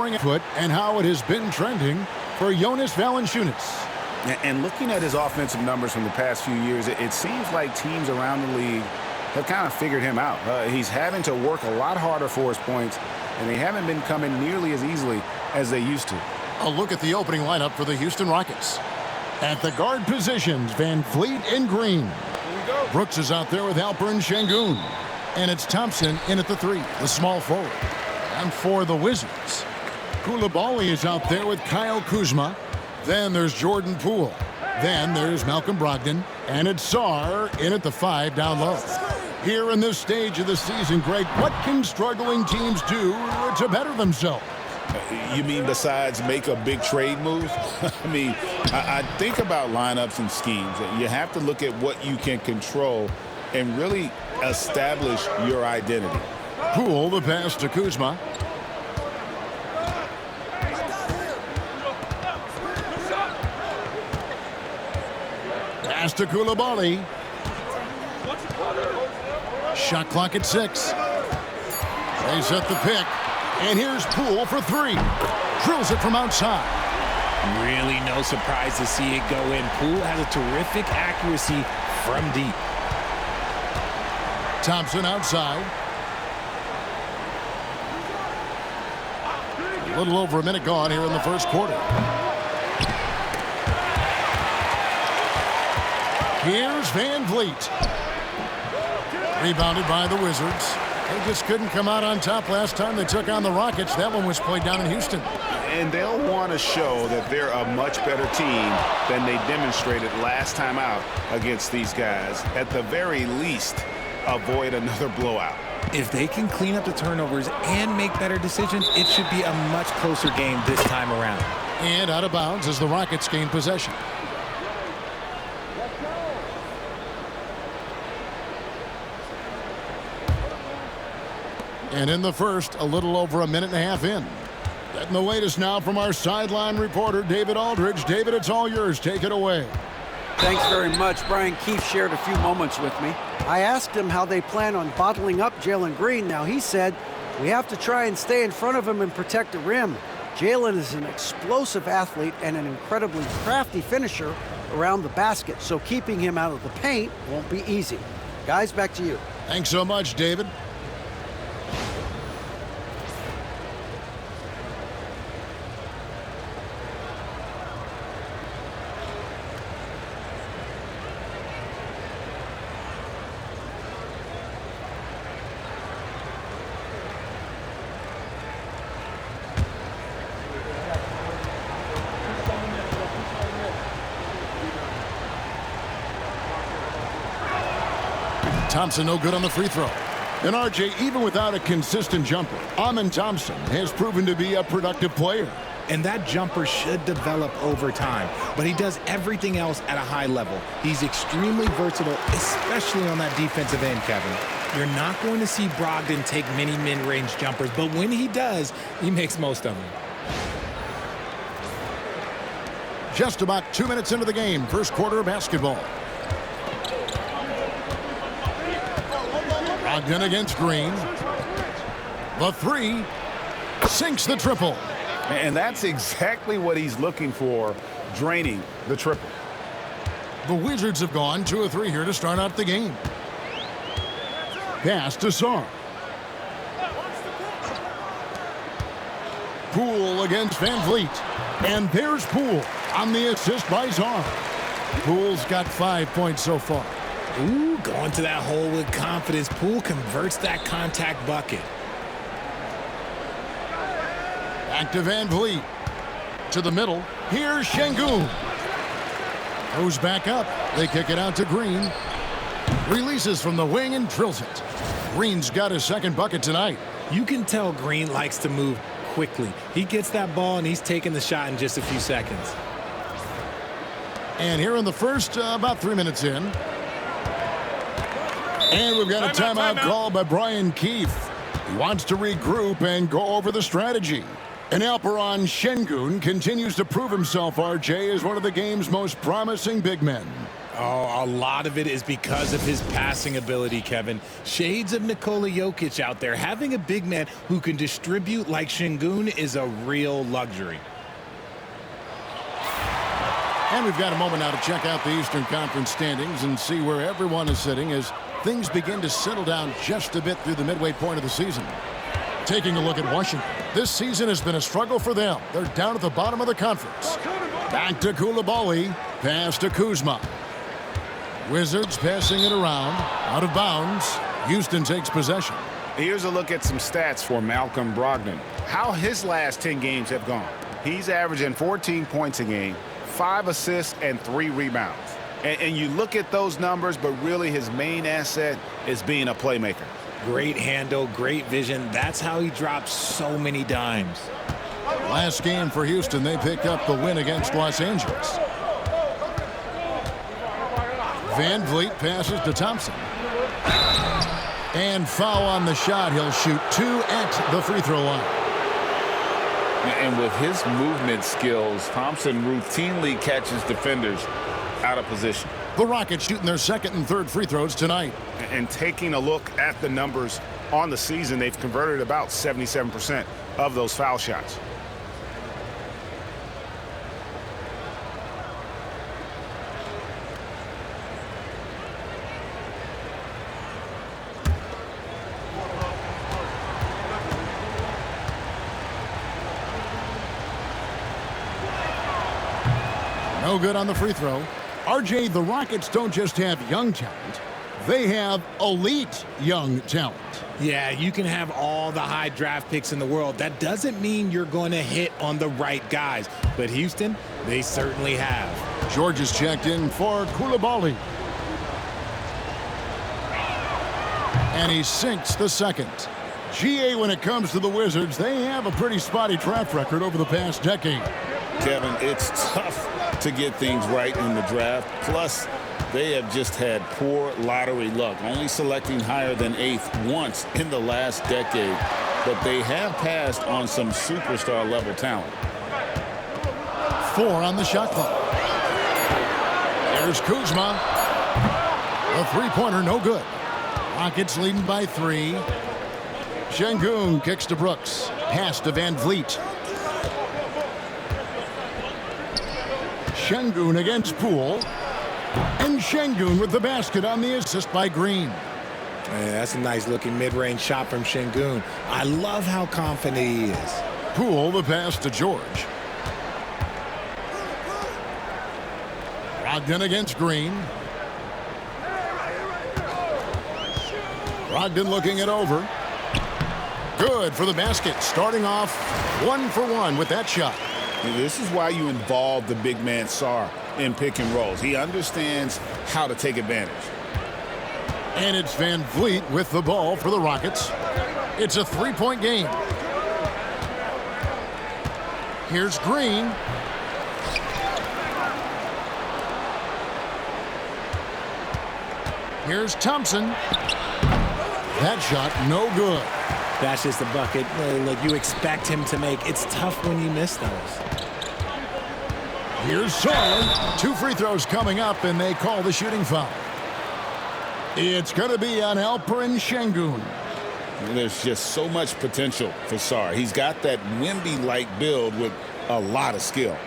showing foot and how it has been trending for 𝙤𝙤𝙪'𝙡 𝙤𝙤𝙪'𝙡. And looking at his offensive numbers from the past few years, it seems like teams around the league have kind of figured him out. He's having to work a lot harder for his points, and they haven't been coming nearly as easily as they used to. A look at the opening lineup for the Houston Rockets. At the guard positions, Van Vliet and Green. Brooks is out there with Alperen Şengün. And it's Thompson in at the 3, the small forward. And for the Wizards, Coulibaly is out there with Kyle Kuzma. Then there's Jordan Poole. Then there's Malcolm Brogdon. And it's Sarr in at the 5 down low. Here in this stage of the season, Greg, what can struggling teams do to better themselves? You mean besides make a big trade move? I think about lineups and schemes. You have to look at what you can control and really establish your identity. Poole, the pass to Kuzma. Pass to Coulibaly. Shot clock at 6. They set the pick. And here's Poole for 3. Drills it from outside. Really no surprise to see it go in. Poole has a terrific accuracy from deep. Thompson outside. A little over a minute gone here in the first quarter. Here's Van Vliet. Rebounded by the Wizards. They just couldn't come out on top last time they took on the Rockets. That one was played down in Houston. And they'll want to show that they're a much better team than they demonstrated last time out against these guys. At the very least, avoid another blowout. If they can clean up the turnovers and make better decisions, it should be a much closer game this time around. And out of bounds as the Rockets gain possession. And in the first, a little over a minute and a half in. Getting the latest now from our sideline reporter, David Aldridge. David, it's all yours. Take it away. Thanks very much. Brian Keefe shared a few moments with me. I asked him how they plan on bottling up Jalen Green. Now, he said, we have to try and stay in front of him and protect the rim. Jalen is an explosive athlete and an incredibly crafty finisher around the basket, so keeping him out of the paint won't be easy. Guys, back to you. Thanks so much, David. Thompson no good on the free throw. And RJ, even without a consistent jumper, Amen Thompson has proven to be a productive player. And that jumper should develop over time. But he does everything else at a high level. He's extremely versatile, especially on that defensive end, Kevin. You're not going to see Brogdon take many mid-range jumpers, but when he does, he makes most of them. Just about 2 minutes into the game, first quarter of basketball. Brogdon against Green. The 3 sinks the triple. And that's exactly what he's looking for, draining the triple. The Wizards have gone 2 of 3 here to start out the game. Pass to Sarr. Poole against Van Vliet. And there's Poole on the assist by Sarr. Poole's got 5 points so far. Ooh, going to that hole with confidence. Poole converts that contact bucket. Back to Van Vliet. To the middle. Here's Şengün. Goes back up. They kick it out to Green. Releases from the wing and drills it. Green's got his second bucket tonight. You can tell Green likes to move quickly. He gets that ball and he's taking the shot in just a few seconds. And here in the first, about 3 minutes in. And we've got a timeout called by Brian Keefe. He wants to regroup and go over the strategy. And Alperen Şengün continues to prove himself, RJ, as one of the game's most promising big men. Oh, a lot of it is because of his passing ability, Kevin. Shades of Nikola Jokic out there. Having a big man who can distribute like Şengün is a real luxury. And we've got a moment now to check out the Eastern Conference standings and see where everyone is sitting as things begin to settle down just a bit through the midway point of the season. Taking a look at Washington, this season has been a struggle for them. They're down at the bottom of the conference. Back to Coulibaly, pass to Kuzma. Wizards passing it around, out of bounds. Houston takes possession. Here's a look at some stats for Malcolm Brogdon. How his last 10 games have gone. He's averaging 14 points a game, 5 assists, and 3 rebounds. And you look at those numbers, but really his main asset is being a playmaker. Great handle, great vision. That's how he drops so many dimes. Last game for Houston, they picked up the win against Los Angeles. Van Vliet passes to Thompson. And foul on the shot. He'll shoot 2 at the free throw line. And with his movement skills, Thompson routinely catches defenders out of position. The Rockets shooting their second and third free throws tonight. And taking a look at the numbers on the season, they've converted about 77% of those foul shots. No good on the free throw. RJ, the Rockets don't just have young talent. They have elite young talent. Yeah, you can have all the high draft picks in the world. That doesn't mean you're going to hit on the right guys. But Houston, they certainly have. George is checked in for Coulibaly. And he sinks the second. GA, when it comes to the Wizards, they have a pretty spotty track record over the past decade. Kevin, it's tough to get things right in the draft. Plus, they have just had poor lottery luck, only selecting higher than 8th once in the last decade. But they have passed on some superstar-level talent. 4 on the shot clock. There's Kuzma. A three-pointer, no good. Rockets leading by 3. Şengün kicks to Brooks. Pass to Van Vliet. Şengün against Poole. And Şengün with the basket on the assist by Green. Man, that's a nice-looking mid-range shot from Şengün. I love how confident he is. Poole, the pass to George. Brogdon against Green. Brogdon looking it over. Good for the basket. Starting off 1 for 1 with that shot. This is why you involve the big man Sarr in pick and rolls. He understands how to take advantage. And it's Van Vliet with the ball for the Rockets. It's a 3-point game. Here's Green. Here's Thompson. That shot, no good. That's just a bucket look, you expect him to make. It's tough when you miss those. Here's Sarr. 2 free throws coming up, and they call the shooting foul. It's going to be on Alperen Şengün. There's just so much potential for Sarr. He's got that Wemby-like build with a lot of skill.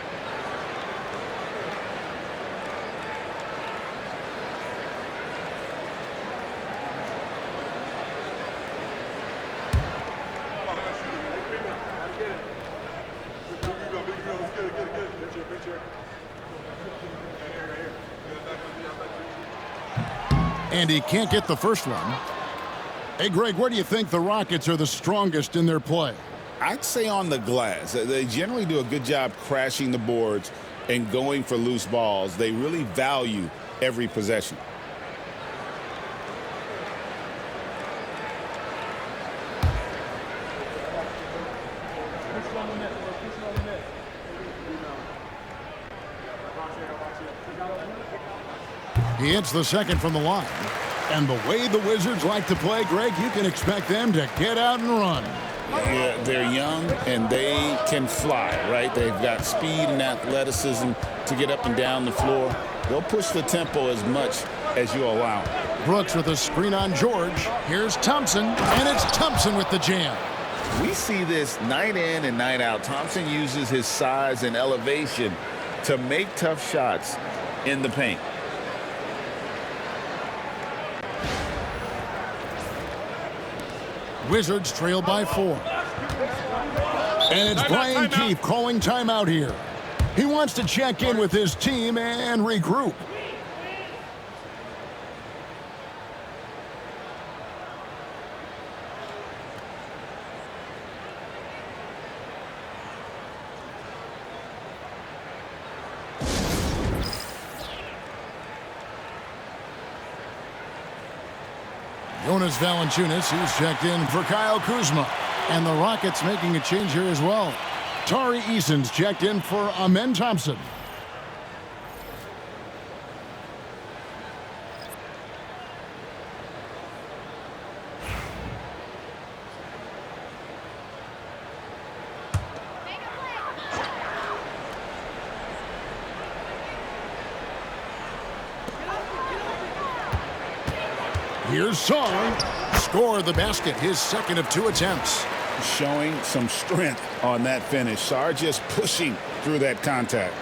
And he can't get the first one. Hey, Greg, where do you think the Rockets are the strongest in their play? I'd say on the glass. They generally do a good job crashing the boards and going for loose balls. They really value every possession. He hits the second from the line. And the way the Wizards like to play, Greg, you can expect them to get out and run. Yeah, they're young and they can fly, right? They've got speed and athleticism to get up and down the floor. They'll push the tempo as much as you allow. Brooks with a screen on George. Here's Thompson, and it's Thompson with the jam. We see this night in and night out. Thompson uses his size and elevation to make tough shots in the paint. Wizards trail by 4. And it's Brian Keefe calling timeout here. He wants to check in with his team and regroup. Jonas Valanciunas, who's checked in for Kyle Kuzma. And the Rockets making a change here as well. Tari Eason's checked in for Amen Thompson. Here's Song. Score the basket, his second of 2 attempts. Showing some strength on that finish. Sarr just pushing through that contact.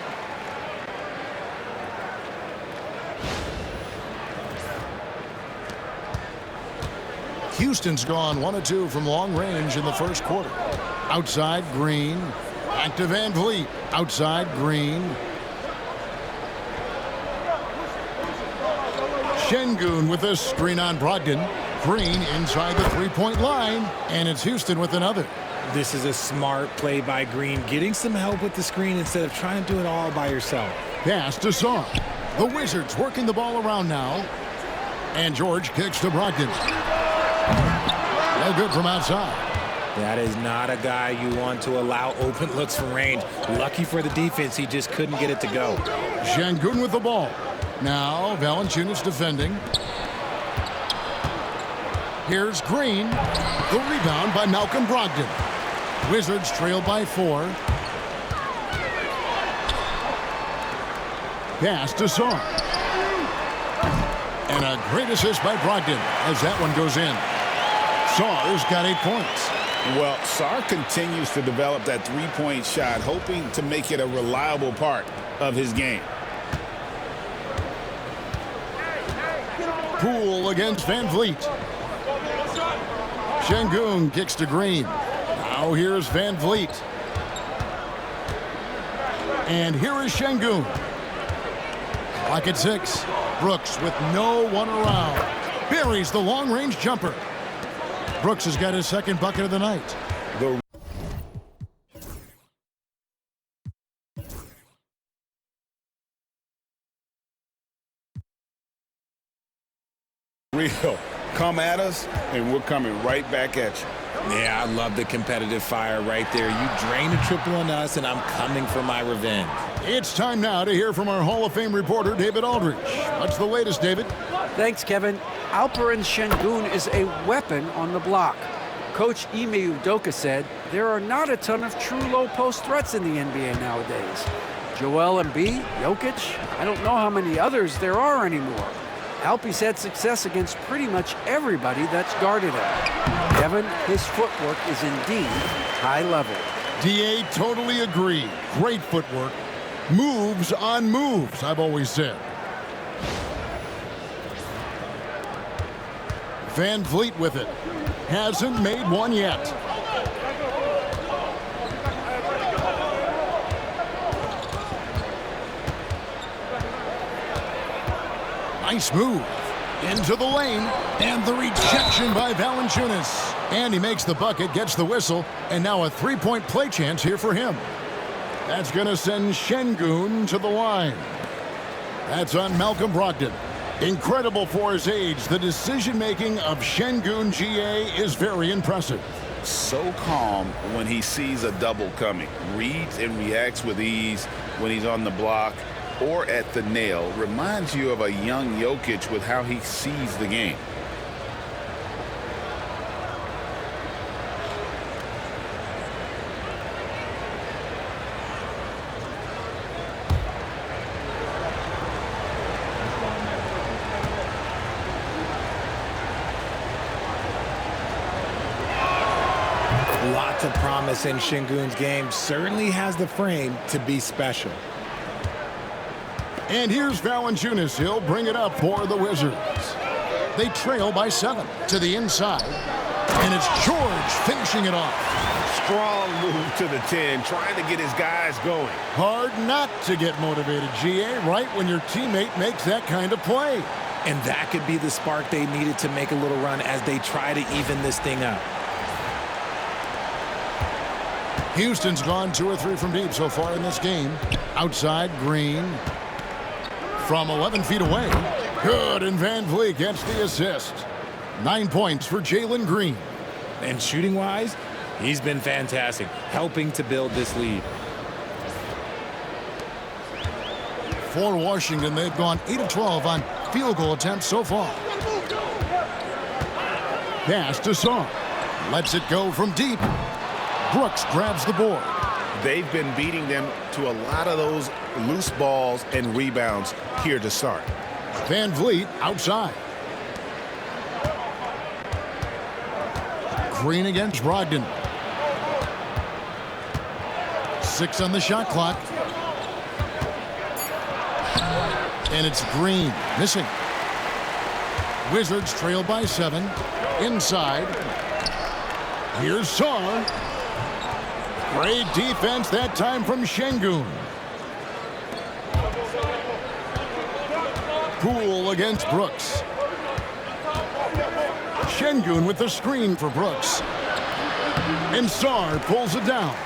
Houston's gone 1 of 2 from long range in the first quarter. Outside, Green. Back to Van Vliet. Outside, Green. Şengün with a screen on Brogdon. Green inside the three-point line, and it's Houston with another. This is a smart play by Green, getting some help with the screen instead of trying to do it all by yourself. Pass to Song. The Wizards working the ball around now. And George kicks to Brogdon. No good from outside. That is not a guy you want to allow open looks from range. Lucky for the defense, he just couldn't get it to go. Şengün with the ball. Now Valanciunas defending. Here's Green. The rebound by Malcolm Brogdon. Wizards trail by 4. Pass to Song. And a great assist by Brogdon as that one goes in. Sarr's got 8 points. Well, Sarr continues to develop that three-point shot, hoping to make it a reliable part of his game. Poole against Van Vliet. Şengün kicks to Green. Now here's Van Vliet. And here is Şengün. Clock at 6. Brooks with no one around. Buries the long-range jumper. Brooks has got his second bucket of the night. The real. Come at us, and we're coming right back at you. Yeah, I love the competitive fire right there. You drain a triple on us, and I'm coming for my revenge. It's time now to hear from our Hall of Fame reporter, David Aldridge. What's the latest, David? Thanks, Kevin. Alperen Şengün is a weapon on the block. Coach Ime Udoka said there are not a ton of true low-post threats in the NBA nowadays. Joel Embiid, Jokic, I don't know how many others there are anymore. Alpe's had success against pretty much everybody that's guarded him. Kevin, his footwork is indeed high level. DA totally agree. Great footwork. Moves on moves, I've always said. Van Vliet with it. Hasn't made one yet. Nice move. Into the lane. And the rejection by Valanciunas. And he makes the bucket, gets the whistle, and now a three-point play chance here for him. That's going to send Şengün to the line. That's on Malcolm Brogdon. Incredible for his age. The decision-making of Şengün GA is very impressive. So calm when he sees a double coming. Reads and reacts with ease when he's on the block or at the nail. Reminds you of a young Jokic with how he sees the game. promise, and 𝙤𝙤𝙣's game certainly has the frame to be special. And here's 𝙤𝙤𝙣. He'll bring it up for the Wizards. They trail by 7 to the inside. And it's George finishing it off. Strong move to the 10, trying to get his guys going. Hard not to get motivated, GA, right when your teammate makes that kind of play. And that could be the spark they needed to make a little run as they try to even this thing up. Houston's gone 2 or 3 from deep so far in this game. Outside, Green. From 11 feet away. Good, and Van Vliet gets the assist. 9 points for Jalen Green. And shooting-wise, he's been fantastic, helping to build this lead. For Washington, they've gone 8 of 12 on field goal attempts so far. Pass to Song. Lets it go from deep. Brooks grabs the board. They've been beating them to a lot of those loose balls and rebounds here to start. Van Vliet outside. Green against Brogdon. 6 on the shot clock. And it's Green missing. Wizards trail by 7. Inside. Here's Song. Great defense that time from 𝙤𝙤𝙣. Poole against Brooks. 𝙤𝙤𝙣 with the screen for Brooks. And Sarr pulls it down.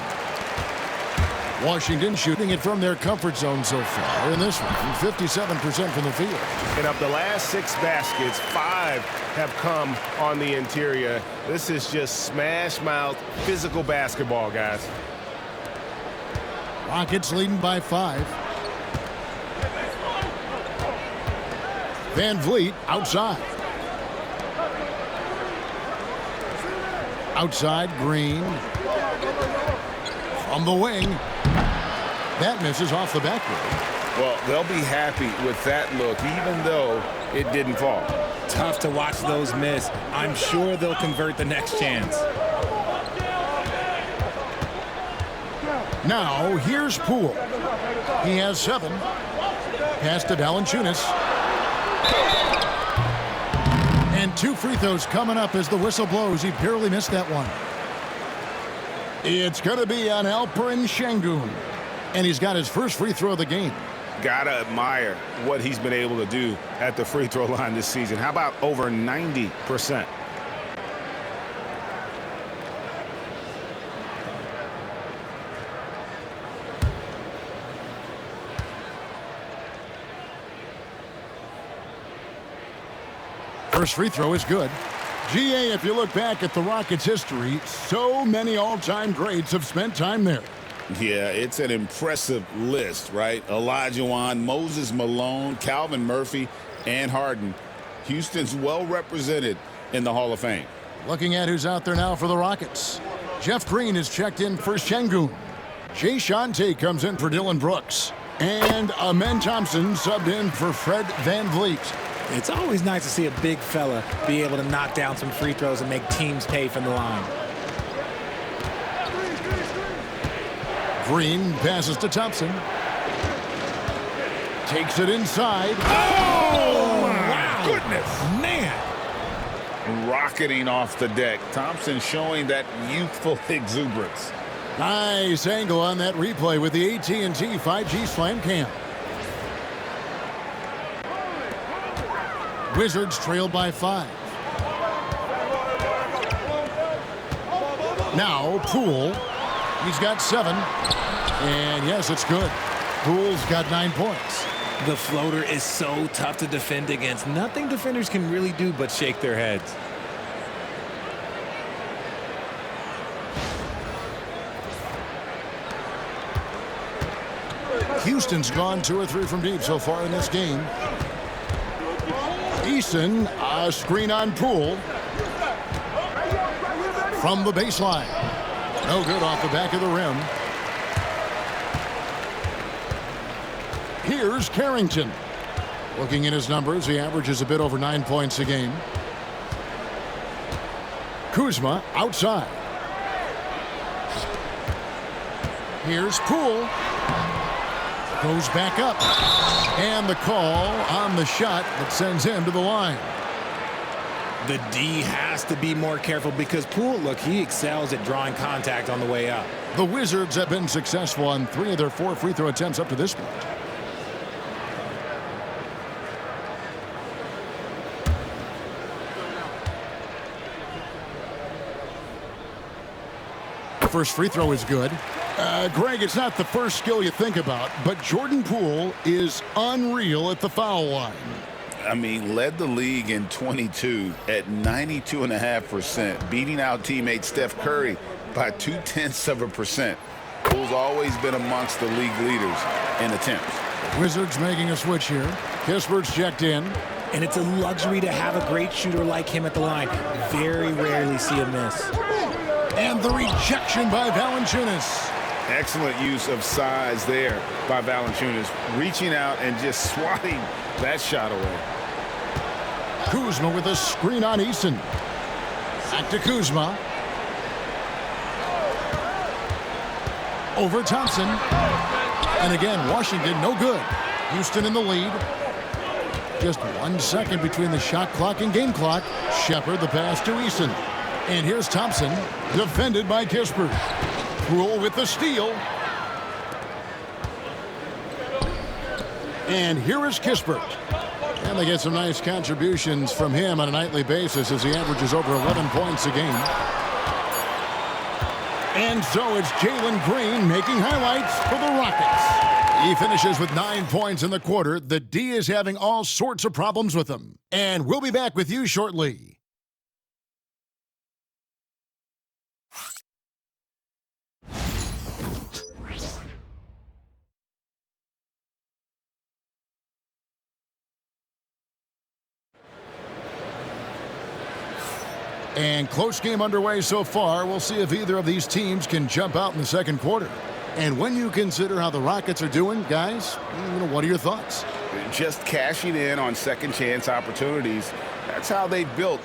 Washington shooting it from their comfort zone so far in this one, 57% from the field. And of the last 6 baskets, 5 have come on the interior. This is just smash mouth physical basketball, guys. Rockets leading by 5. Van Vliet outside. Outside, Green. From the wing. That misses off the backboard. Well, they'll be happy with that look, even though it didn't fall. Tough to watch those miss. I'm sure they'll convert the next chance. Now, here's Poole. He has 7. Pass to 𝙤𝙤𝙣. And 2 free throws coming up as the whistle blows. He barely missed that one. It's going to be on Alperen Şengün. And he's got his first free throw of the game. Gotta admire what he's been able to do at the free throw line this season. How about over 90%? First free throw is good. GA, if you look back at the Rockets' history, so many all-time greats have spent time there. Yeah, it's an impressive list, right? Olajuwon, Moses Malone, Calvin Murphy, and Harden. Houston's well represented in the Hall of Fame. Looking at who's out there now for the Rockets. Jeff Green is checked in for 𝙤𝙤𝙣. Jae'Sean Tate comes in for Dillon Brooks. And Amen Thompson subbed in for Fred Van Vliet. It's always nice to see a big fella be able to knock down some free throws and make teams pay from the line. Green passes to Thompson. Takes it inside. Oh, my goodness. Man. Rocketing off the deck. Thompson showing that youthful exuberance. Nice angle on that replay with the AT&T 5G Slam Cam. Wizards trail by 5. Now Poole. He's got 7. And yes, it's good. Poole's got 9 points. The floater is so tough to defend against. Nothing defenders can really do but shake their heads. Houston's gone 2 or 3 from deep so far in this game. Eason, a screen on Poole. From the baseline. No good off the back of the rim. Here's Carrington. Looking at his numbers, he averages a bit over 9 points a game. Kuzma outside. Here's Poole. Goes back up. And the call on the shot that sends him to the line. The D has to be more careful because Poole, look, he excels at drawing contact on the way up. The Wizards have been successful on 3 of their 4 free throw attempts up to this point. First free throw is good. Greg, it's not the first skill you think about, but Jordan Poole is unreal at the foul line. I mean, led the league in 22 at 92.5%, beating out teammate Steph Curry by 0.2%. Poole's always been amongst the league leaders in attempts. Wizards making a switch here. Kispert's checked in. And it's a luxury to have a great shooter like him at the line. Very rarely see a miss. And the rejection by Valanciunas. Excellent use of size there by Valanciunas, reaching out and just swatting that shot away. Kuzma with a screen on Eason. Back to Kuzma. Over Thompson. And again, Washington no good. Houston in the lead. Just 1 second between the shot clock and game clock. Shepard the pass to Eason. And here's Thompson, defended by Kispert. Poole with the steal. And here is Kispert. And they get some nice contributions from him on a nightly basis as he averages over 11 points a game. And so it's Jalen Green making highlights for the Rockets. He finishes with 9 points in the quarter. The D is having all sorts of problems with him. And we'll be back with you shortly. And close game underway so far. We'll see if either of these teams can jump out in the second quarter. And when you consider how the Rockets are doing, guys, what are your thoughts? Just cashing in on second chance opportunities. That's how they built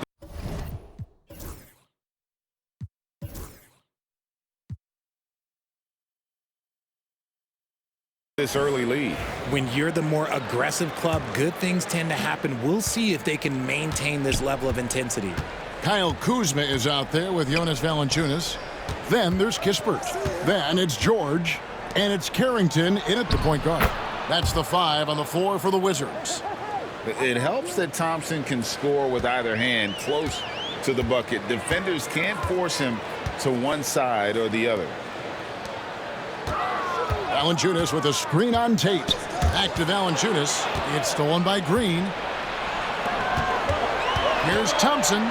this early lead. When you're the more aggressive club, good things tend to happen. We'll see if they can maintain this level of intensity. Kyle Kuzma is out there with Jonas Valanciunas. Then there's Kispert. Then it's George. And it's Carrington in at the point guard. That's the 5 on the floor for the Wizards. It helps that Thompson can score with either hand close to the bucket. Defenders can't force him to one side or the other. Valanciunas with a screen on Tate. Back to Valanciunas. It's stolen by Green. Here's Thompson.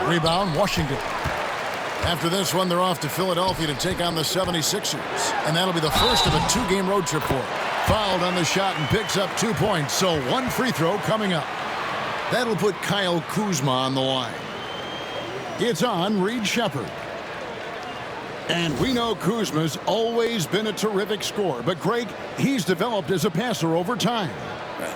Rebound, Washington. After this one, they're off to Philadelphia to take on the 76ers. And that'll be the first of a 2-game road trip for him. Fouled on the shot and picks up 2 points, so 1 free throw coming up. That'll put Kyle Kuzma on the line. It's on Reed Shepard. And we know Kuzma's always been a terrific scorer, but Greg, he's developed as a passer over time.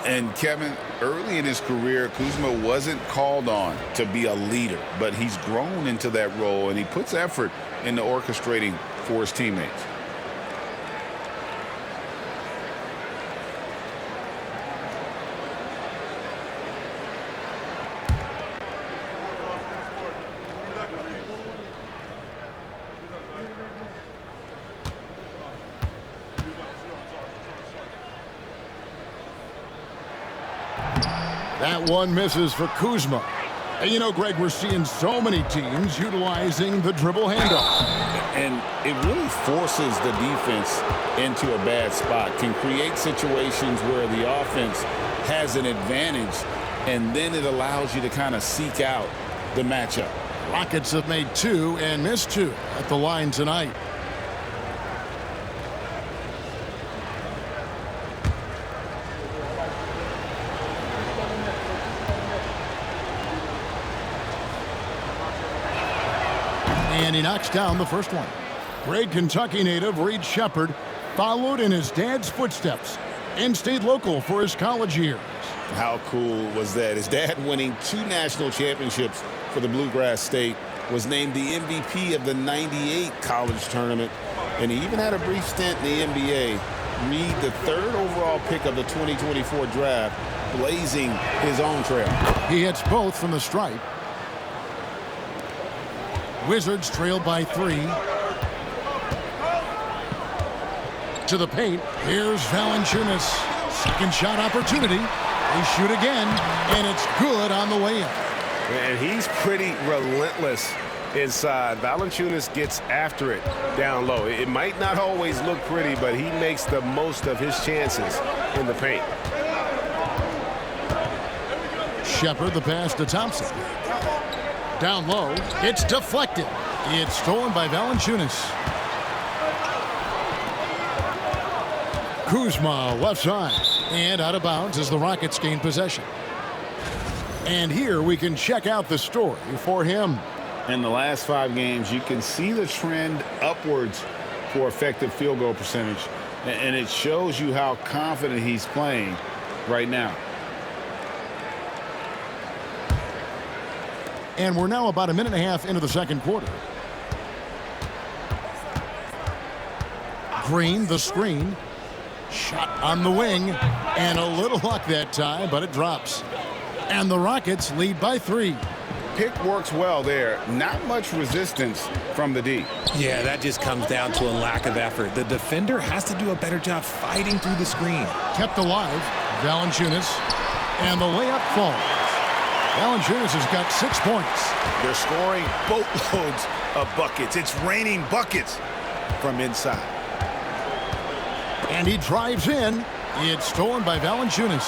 And Kevin, early in his career, Kuzma wasn't called on to be a leader, but he's grown into that role, and he puts effort into orchestrating for his teammates. That one misses for Kuzma. And you know, Greg, we're seeing so many teams utilizing the dribble handoff. And it really forces the defense into a bad spot, can create situations where the offense has an advantage, and then it allows you to kind of seek out the matchup. Rockets have made 2 and missed 2 at the line tonight. And he knocks down the first one. Great Kentucky native Reed Shepard followed in his dad's footsteps and stayed local for his college years. How cool was that? His dad winning 2 national championships for the Bluegrass State was named the MVP of the '98 college tournament, and he even had a brief stint in the NBA. Reed, the 3rd overall pick of the 2024 draft, blazing his own trail. He hits both from the stripe. Wizards trail by 3. To the paint. Here's Valanciunas. Second shot opportunity. They shoot again, and it's good on the way in. And he's pretty relentless inside. Valanciunas gets after it down low. It might not always look pretty, but he makes the most of his chances in the paint. Shepherd, the pass to Thompson. Down low. It's deflected. It's stolen by Valanciunas. Kuzma, left side. And out of bounds as the Rockets gain possession. And here we can check out the story for him. In the last 5 games, you can see the trend upwards for effective field goal percentage. And it shows you how confident he's playing right now. And we're now about a minute and a half into the second quarter. Green, the screen. Shot on the wing. And a little luck that time, but it drops. And the Rockets lead by 3. Pick works well there. Not much resistance from the D. Yeah, that just comes down to a lack of effort. The defender has to do a better job fighting through the screen. Kept alive. Valanciunas. And the layup falls. Valanciunas has got 6 points. They're scoring boatloads of buckets. It's raining buckets from inside. And he drives in. It's stolen by Valanciunas.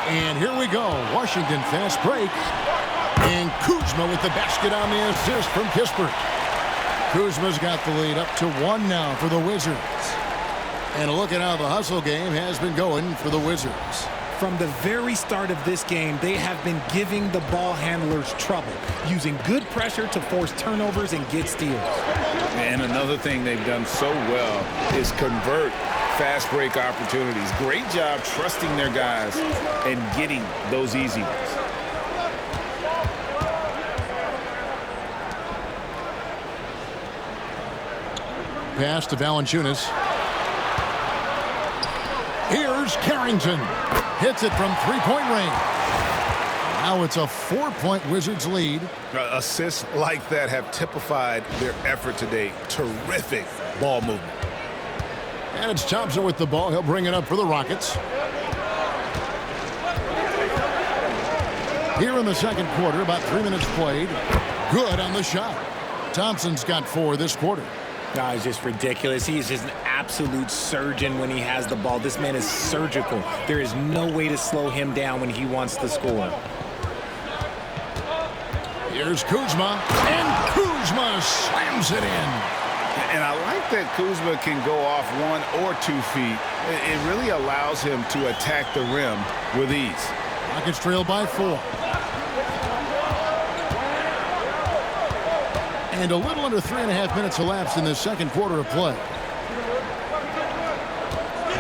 And here we go. Washington fast break. And Kuzma with the basket on the assist from Kispert. Kuzma's got the lead up to 1 now for the Wizards. And a look at how the hustle game has been going for the Wizards. From the very start of this game, they have been giving the ball handlers trouble, using good pressure to force turnovers and get steals. And another thing they've done so well is convert fast break opportunities. Great job trusting their guys and getting those easy ones. Pass to Valanciunas. Here's Carrington. Hits it from three-point range. Now it's a 4-point Wizards lead. Assists like that have typified their effort today. Terrific ball movement. And it's Thompson with the ball. He'll bring it up for the Rockets. Here in the second quarter, about 3 minutes played. Good on the shot. Thompson's got 4 this quarter. No, it's just ridiculous. He is just an absolute surgeon when he has the ball. This man is surgical. There is no way to slow him down when he wants to score. Here's Kuzma, and Kuzma slams it in. And I like that Kuzma can go off 1 or 2 feet. It really allows him to attack the rim with ease. Rockets trail by 4. And a little under 3.5 minutes elapsed in the second quarter of play.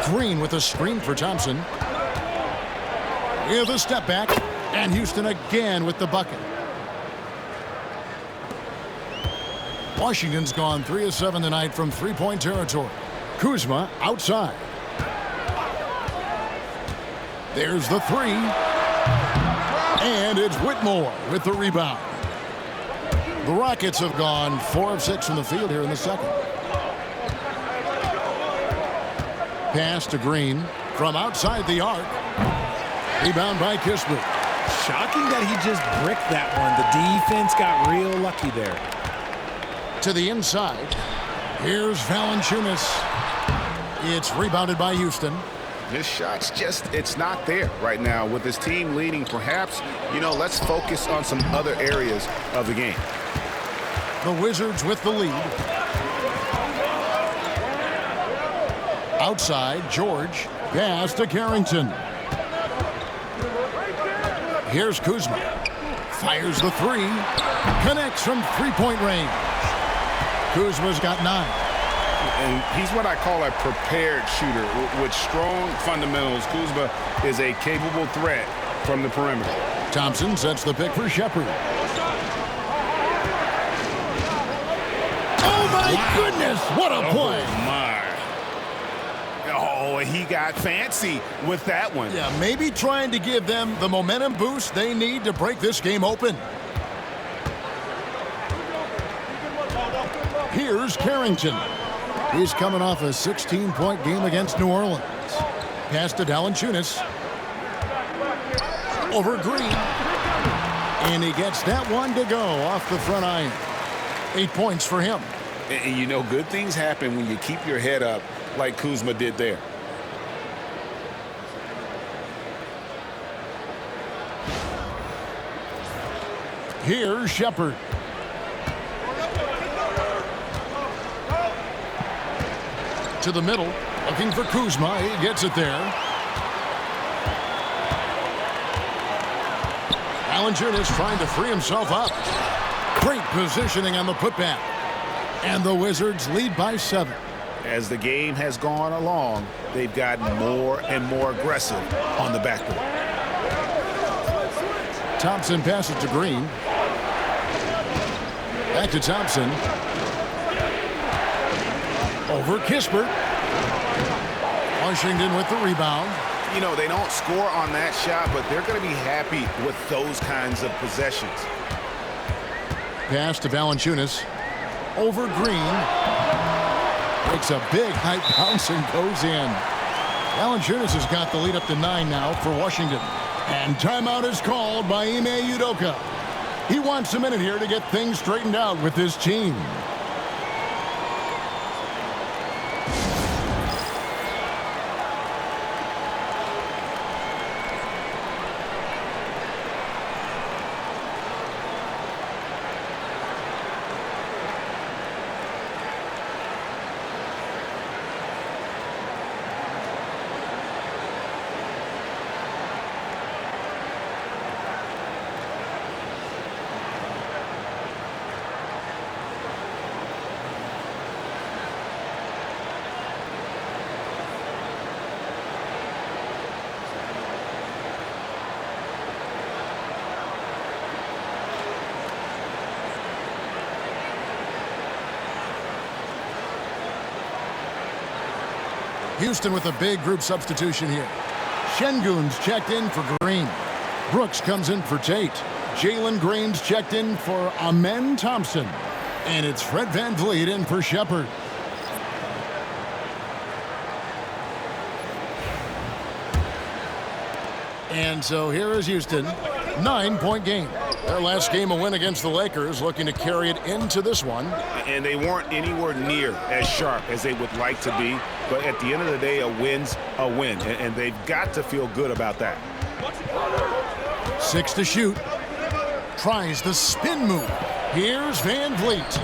Green with a screen for Thompson. With a step back. And Houston again with the bucket. Washington's gone 3 of 7 tonight from three-point territory. Kuzma outside. There's the 3. And it's Whitmore with the rebound. The Rockets have gone 4 of 6 from the field here in the second. Pass to Green from outside the arc. Rebound by Kispert. Shocking that he just bricked that one. The defense got real lucky there. To the inside. Here's Valanciunas. It's rebounded by Houston. This shot's just, it's not there right now. With his team leading, perhaps, let's focus on some other areas of the game. The Wizards with the lead. Outside, George. Pass to Carrington. Here's Kuzma. Fires the 3. Connects from three-point range. Kuzma's got 9. And he's what I call a prepared shooter. With strong fundamentals, Kuzma is a capable threat from the perimeter. Thompson sets the pick for Shepherd. My goodness, what a play. My. Oh, he got fancy with that one. Yeah, maybe trying to give them the momentum boost they need to break this game open. Here's Carrington. He's coming off a 16-point game against New Orleans. Pass to Valanciunas. Over Green. And he gets that one to go off the front iron. 8 points for him. And you know, good things happen when you keep your head up like Kuzma did there. Here's Shepard. To the middle, looking for Kuzma. He gets it there. Valanciunas trying to free himself up. Great positioning on the putback. And the Wizards lead by 7. As the game has gone along, they've gotten more and more aggressive on the backboard. Thompson passes to Green. Back to Thompson. Over Kispert. Washington with the rebound. You know, they don't score on that shot, but they're going to be happy with those kinds of possessions. Pass to Valanciunas. Over Green. Makes a big high bounce and goes in. Valanciunas has got the lead up to 9 now for Washington. And timeout is called by Ime Udoka. He wants a minute here to get things straightened out with his team. Houston with a big group substitution here. Şengün's checked in for Green. Brooks comes in for Tate. Jalen Green's checked in for Amen Thompson. And it's Fred VanVleet in for Shepard. And so here is Houston. 9-point game. Their last game a win against the Lakers, looking to carry it into this one. And they weren't anywhere near as sharp as they would like to be. But at the end of the day, a win's a win. And they've got to feel good about that. 6 to shoot. Tries the spin move. Here's VanVleet.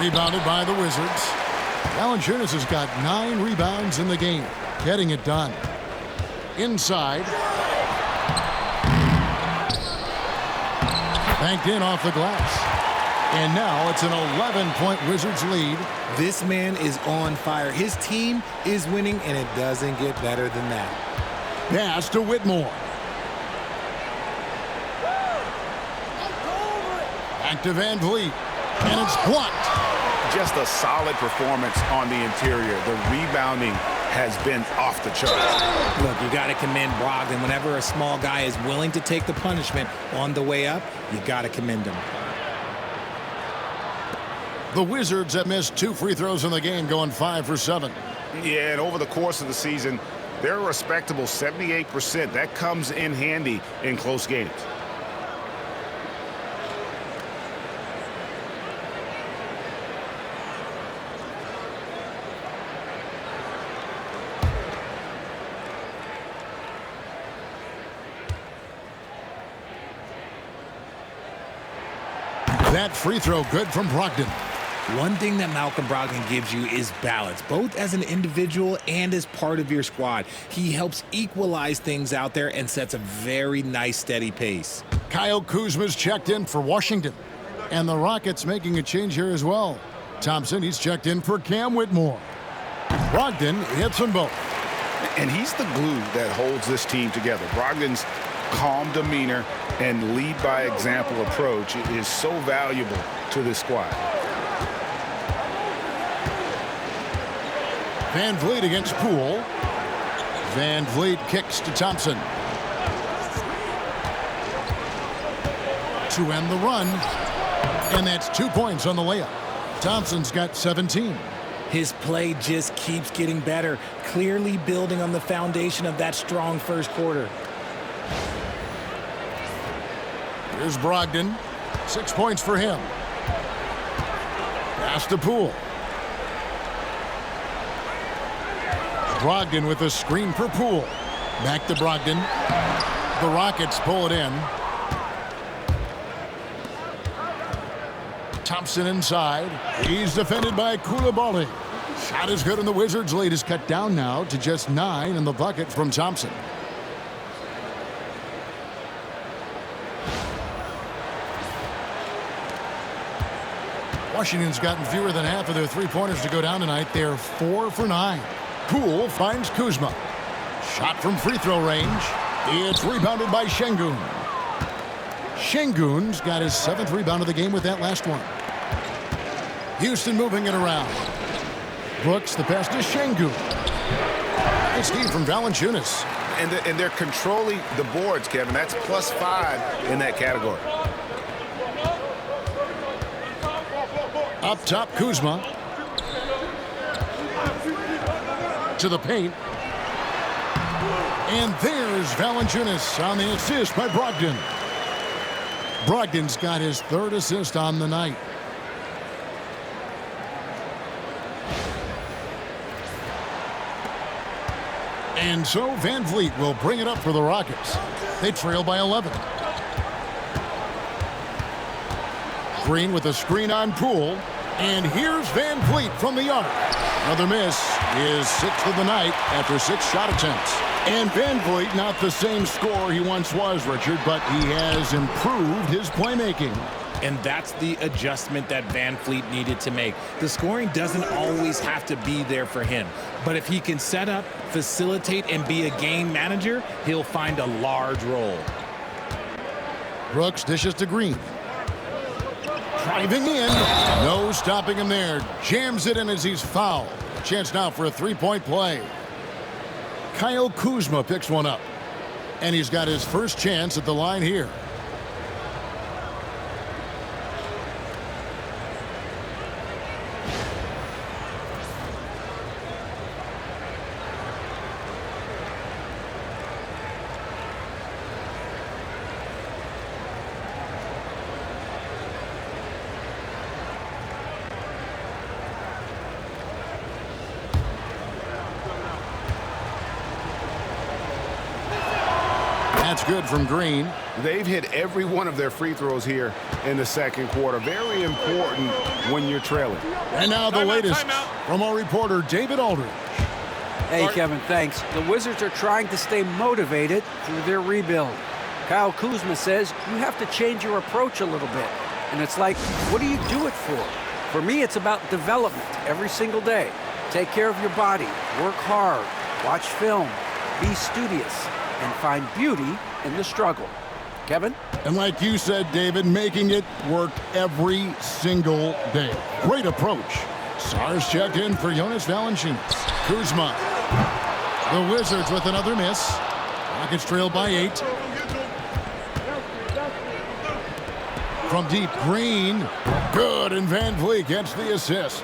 Rebounded by the Wizards. Valanciunas has got 9 rebounds in the game. Getting it done. Inside. Banked in off the glass. And now it's an 11-point Wizards lead. This man is on fire. His team is winning, and it doesn't get better than that. Pass to Whitmore. Back to VanVleet. And it's blocked. Just a solid performance on the interior. The rebounding has been off the charts. Look, you got to commend Brogdon. Whenever a small guy is willing to take the punishment on the way up, you got to commend him. The Wizards have missed 2 free throws in the game, going 5 for 7. Yeah, and over the course of the season, they're a respectable 78%. That comes in handy in close games. That free throw good from Brogdon. One thing that Malcolm Brogdon gives you is balance, both as an individual and as part of your squad. He helps equalize things out there and sets a very nice, steady pace. Kyle Kuzma's checked in for Washington. And the Rockets making a change here as well. Thompson, he's checked in for Cam Whitmore. Brogdon hits them both. And he's the glue that holds this team together. Brogdon's calm demeanor and lead-by-example approach is so valuable to this squad. Van Vliet against Poole. Van Vliet kicks to Thompson. To end the run. And that's 2 points on the layup. Thompson's got 17. His play just keeps getting better, clearly building on the foundation of that strong first quarter. Here's Brogdon. 6 points for him. Pass to Poole. Brogdon with a screen for Poole. Back to Brogdon. The Rockets pull it in. Thompson inside. He's defended by Coulibaly. Shot is good, and the Wizards' lead is cut down now to just 9 in the bucket from Thompson. Washington's gotten fewer than half of their three-pointers to go down tonight. They're 4 for 9. Poole finds Kuzma. Shot from free throw range. It's rebounded by Şengün. Şengün's got his 7th rebound of the game with that last one. Houston moving it around. Brooks, the pass to Şengün. Nice D from Valanciunas. And they're controlling the boards, Kevin. That's +5 in that category. Up top, Kuzma. To the paint. And there's Valanciunas on the assist by Brogdon. Brogdon's got his 3rd assist on the night. And so Van Vliet will bring it up for the Rockets. They trail by 11. Green with a screen on Poole. And here's Van Vliet from the arc. Another miss. His 6th of the night after 6 shot attempts. And Van Vliet, not the same scorer he once was, Richard, but he has improved his playmaking. And that's the adjustment that Van Vliet needed to make. The scoring doesn't always have to be there for him. But if he can set up, facilitate, and be a game manager, he'll find a large role. Brooks dishes to Green. Driving in. No stopping him there. Jams it in as he's fouled. Chance now for a three-point play. Kyle Kuzma picks one up. And he's got his first chance at the line here. That's good from Green. They've hit every one of their free throws here in the second quarter. Very important when you're trailing. And now the latest from our reporter, David Aldridge. Hey, Kevin, thanks. The Wizards are trying to stay motivated through their rebuild. Kyle Kuzma says you have to change your approach a little bit. And it's like, what do you do it for? For me, it's about development every single day. Take care of your body, work hard, watch film, be studious, and find beauty in the struggle. Kevin? And like you said, David, making it work every single day. Great approach. Sars checked in for Jonas Valanciunas. Kuzma. The Wizards with another miss. Rockets trail by 8. From deep, Green. Good, and Van Vliet gets the assist.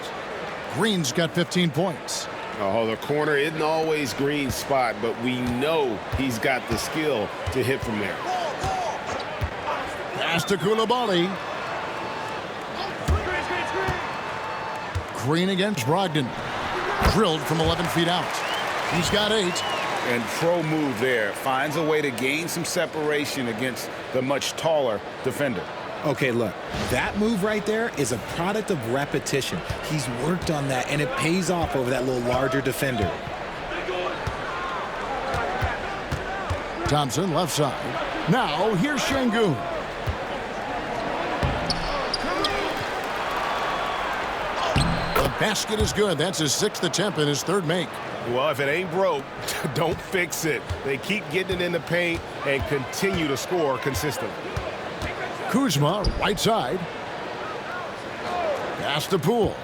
Green's got 15 points. Oh, the corner isn't always Green's spot, but we know he's got the skill to hit from there. Pass to Coulibaly. Green against Brogdon. Drilled from 11 feet out. He's got 8. And pro move there. Finds a way to gain some separation against the much taller defender. Okay, look, that move right there is a product of repetition. He's worked on that, and it pays off over that little larger defender. Thompson, left side. Now, here's Şengün. The basket is good. That's his 6th attempt and his 3rd make. Well, if it ain't broke, don't fix it. They keep getting it in the paint and continue to score consistently. Kuzma, right side. Pass to Poole.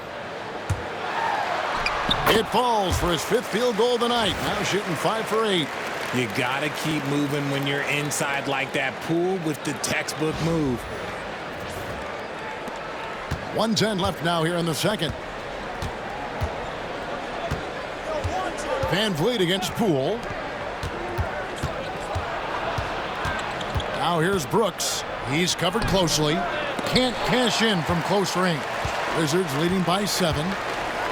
It falls for his 5th field goal tonight. Now shooting 5 for 8. You got to keep moving when you're inside like that. Poole with the textbook move. 1:10 left now here in the second. Van Vliet against Poole. Now here's Brooks. He's covered closely. Can't cash in from close range. Wizards leading by 7.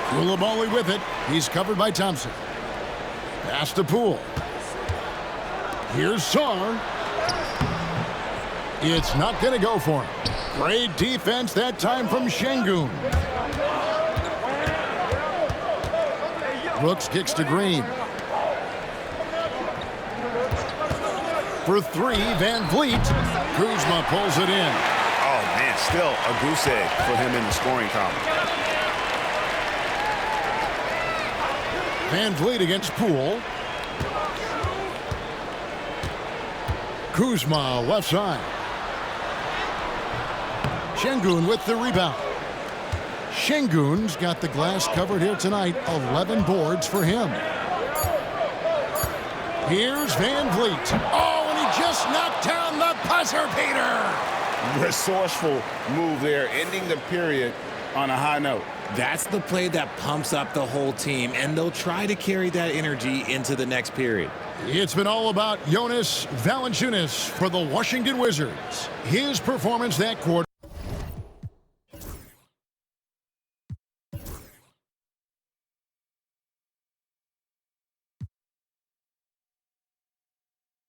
Coulibaly with it. He's covered by Thompson. Pass to Poole. Here's Sarr. It's not going to go for him. Great defense that time from Şengün. Brooks kicks to Green. For 3, Van Vliet. Kuzma pulls it in. Oh, man, still a goose egg for him in the scoring column. Van Vliet against Poole. Kuzma left side. Şengün with the rebound. Şengün's got the glass covered here tonight. 11 boards for him. Here's Van Vliet. Oh, and he just knocked down the buzzer beater. Resourceful move there, ending the period on a high note. That's the play that pumps up the whole team, and they'll try to carry that energy into the next period. It's been all about Jonas Valanciunas for the Washington Wizards. His performance that quarter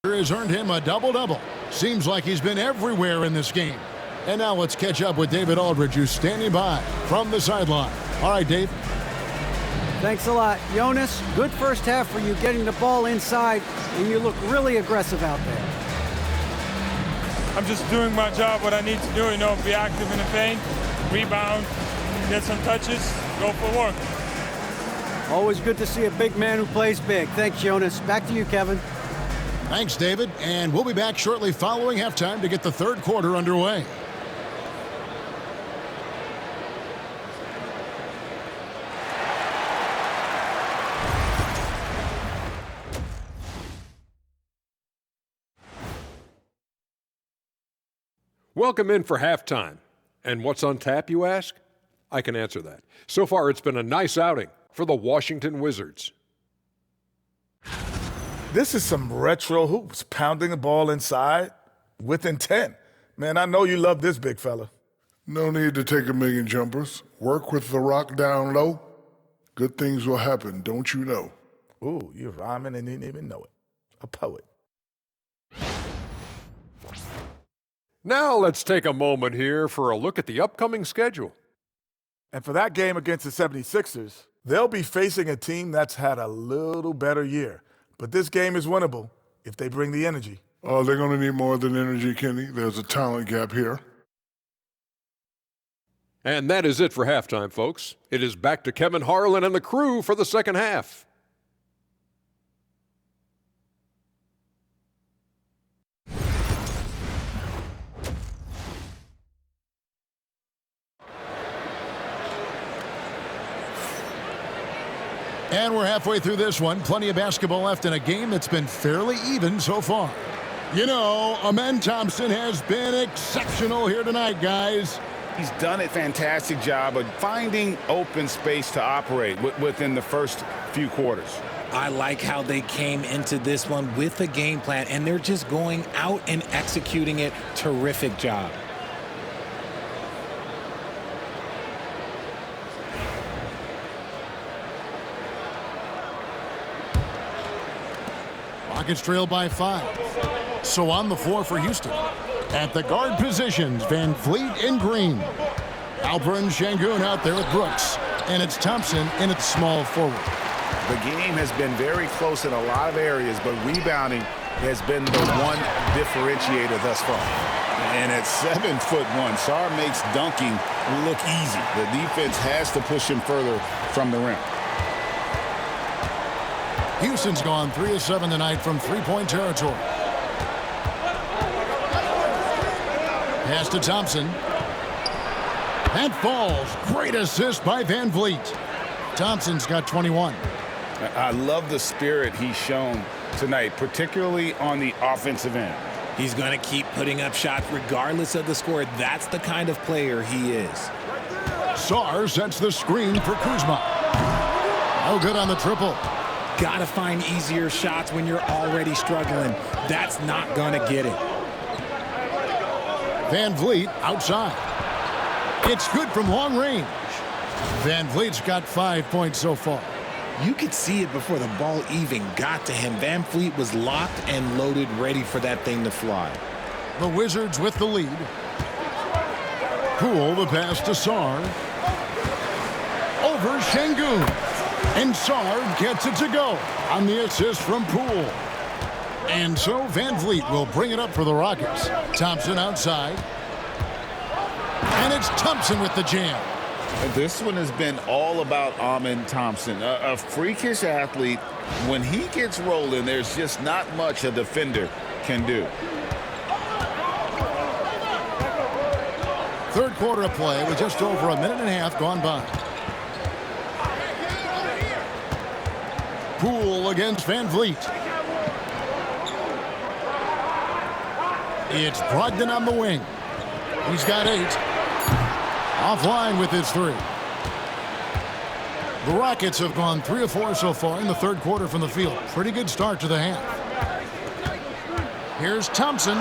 has earned him a double-double. Seems like he's been everywhere in this game. And now let's catch up with David Aldridge, who's standing by from the sideline. All right, Dave. Thanks a lot. Jonas, good first half for you getting the ball inside, and you look really aggressive out there. I'm just doing my job, what I need to do, be active in the paint, rebound, get some touches, go for work. Always good to see a big man who plays big. Thanks, Jonas. Back to you, Kevin. Thanks, David. And we'll be back shortly following halftime to get the third quarter underway. Welcome in for halftime. And what's on tap, you ask? I can answer that. So far, it's been a nice outing for the Washington Wizards. This is some retro hoops, pounding the ball inside with intent. Man, I know you love this, big fella. No need to take a million jumpers. Work with the rock down low. Good things will happen, don't you know? Ooh, you're rhyming and didn't even know it. A poet. Now let's take a moment here for a look at the upcoming schedule. And for that game against the 76ers, they'll be facing a team that's had a little better year. But this game is winnable if they bring the energy. Oh, they're going to need more than energy, Kenny. There's a talent gap here. And that is it for halftime, folks. It is back to Kevin Harlan and the crew for the second half. And we're halfway through this one. Plenty of basketball left in a game that's been fairly even so far. Amen Thompson has been exceptional here tonight, guys. He's done a fantastic job of finding open space to operate within the first few quarters. I like how they came into this one with a game plan, and they're just going out and executing it. Terrific job. Rockets trail by 5. So on the floor for Houston. At the guard positions, Van Vliet and Green. Alperen Şengün out there with Brooks. And it's Thompson in at small forward. The game has been very close in a lot of areas, but rebounding has been the one differentiator thus far. And at 7'1", Sarr makes dunking look easy. The defense has to push him further from the rim. Houston's gone 3 of 7 tonight from three-point territory. Pass to Thompson. That falls. Great assist by Van Vliet. Thompson's got 21. I love the spirit he's shown tonight, particularly on the offensive end. He's going to keep putting up shots regardless of the score. That's the kind of player he is. Sarr sets the screen for Kuzma. No good on the triple. Gotta find easier shots when you're already struggling. That's not going to get it. Van Vliet outside. It's good from long range. Van Vliet's got 5 points so far. You could see it before the ball even got to him. Van Vliet was locked and loaded, ready for that thing to fly. The Wizards with the lead. Poole the pass to Sarr. Over Şengün. And Sarr gets it to go on the assist from Poole. And so Van Vliet will bring it up for the Rockets. Thompson outside. And it's Thompson with the jam. This one has been all about Amen Thompson, a freakish athlete. When he gets rolling, there's just not much a defender can do. Third quarter of play with just over a minute and a half gone by. Poole against Van Vliet. It's Brogdon on the wing. He's got 8. Offline with his 3. The Rockets have gone 3 of 4 so far in the third quarter from the field. Pretty good start to the half. Here's Thompson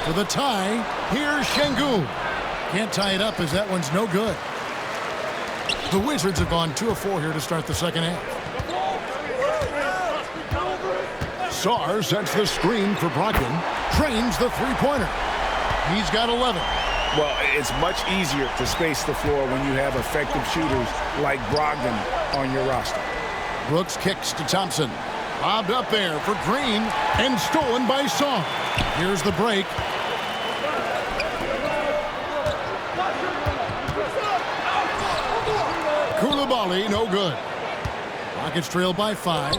for the tie. Here's Şengün. Can't tie it up as that one's no good. The Wizards have gone 2 of 4 here to start the second half. Sarr sets the screen for Brogdon. Trains the three-pointer. He's got 11. Well, it's much easier to space the floor when you have effective shooters like Brogdon on your roster. Brooks kicks to Thompson. Bobbed up there for Green and stolen by Sarr. Here's the break. Koulibaly, no good. Rockets trail by 5.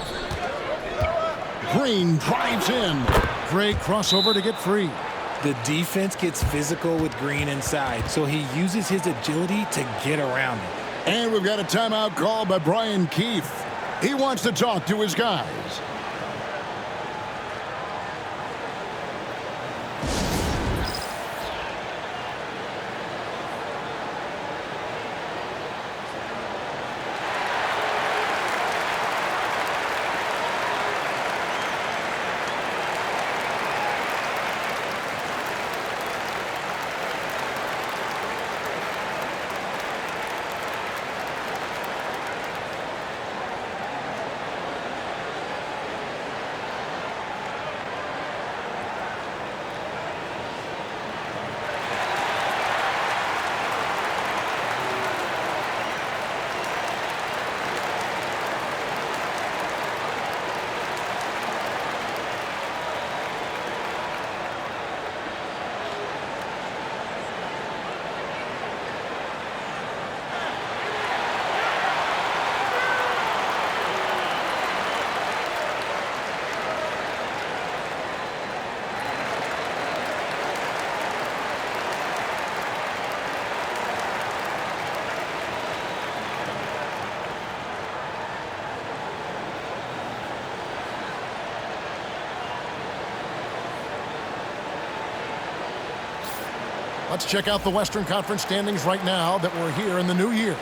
Green drives in. Great crossover to get free. The defense gets physical with Green inside, so he uses his agility to get around it. And we've got a timeout called by Brian Keefe. He wants to talk to his guys. Let's check out the Western Conference standings right now that we're here in the new year.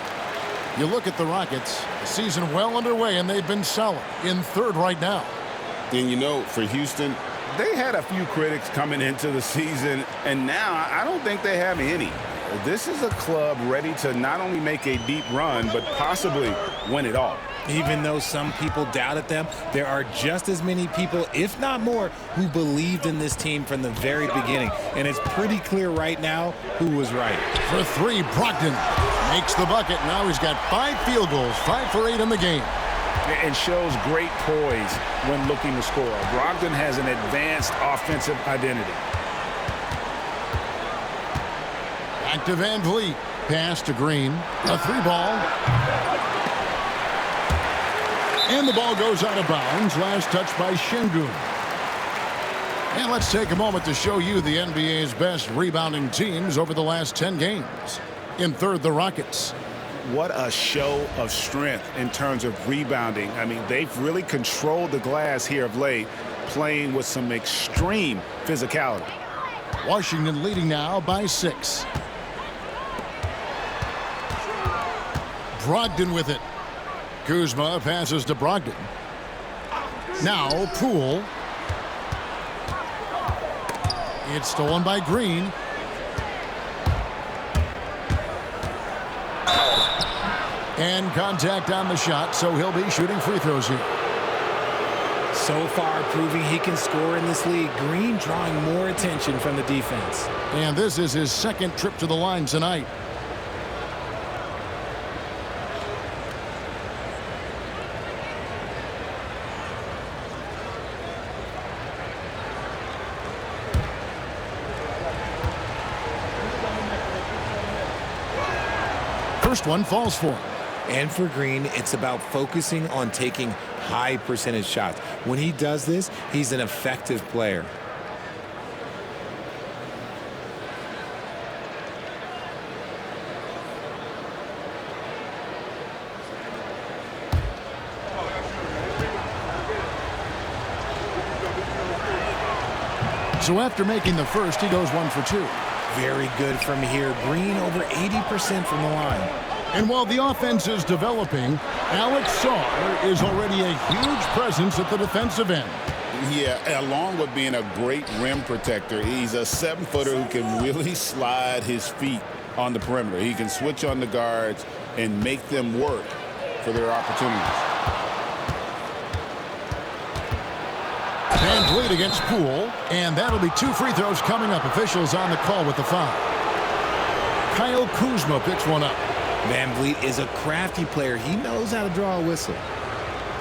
You look at the Rockets, the season well underway, and they've been solid in third right now. And you know, for Houston, They had a few critics coming into the season, and now I don't think they have any. This is a club ready to not only make a deep run, but possibly win it all. Even though some people doubted them, there are just as many people, if not more, who believed in this team from the very beginning. And it's pretty clear right now who was right. For three, Brogdon makes the bucket. Now he's got 5 field goals, 5 for 8 in the game. And shows great poise when looking to score. Brogdon has an advanced offensive identity. Back to Van Vliet. Pass to Green. A 3-ball. And the ball goes out of bounds. Last touch by Şengün. And let's take a moment to show you the NBA's best rebounding teams over the last 10 games. In third, the Rockets. what a show of strength in terms of rebounding. I mean, they've really controlled the glass here of late, playing with some extreme physicality. Washington leading now by 6. Brogdon with it. Kuzma passes to Brogdon. Now Poole. It's stolen by Green. And contact on the shot, so he'll be shooting free throws here. So far, proving he can score in this league. Green drawing more attention from the defense. And this is his second trip to the line tonight. First one falls for him. And for Green, it's about focusing on taking high percentage shots. When he does this, he's an effective player. So after making the first, he goes 1 for 2. Very good from here. Green over 80% from the line. And while the offense is developing, Alex Sarr is already a huge presence at the defensive end. Yeah, along with being a great rim protector, he's a 7-footer who can really slide his feet on the perimeter. He can switch on the guards and make them work for their opportunities. VanVleet against Poole, and that'll be 2 free throws coming up. Officials on the call with the foul. Kyle Kuzma picks one up. VanVleet is a crafty player. He knows how to draw a whistle.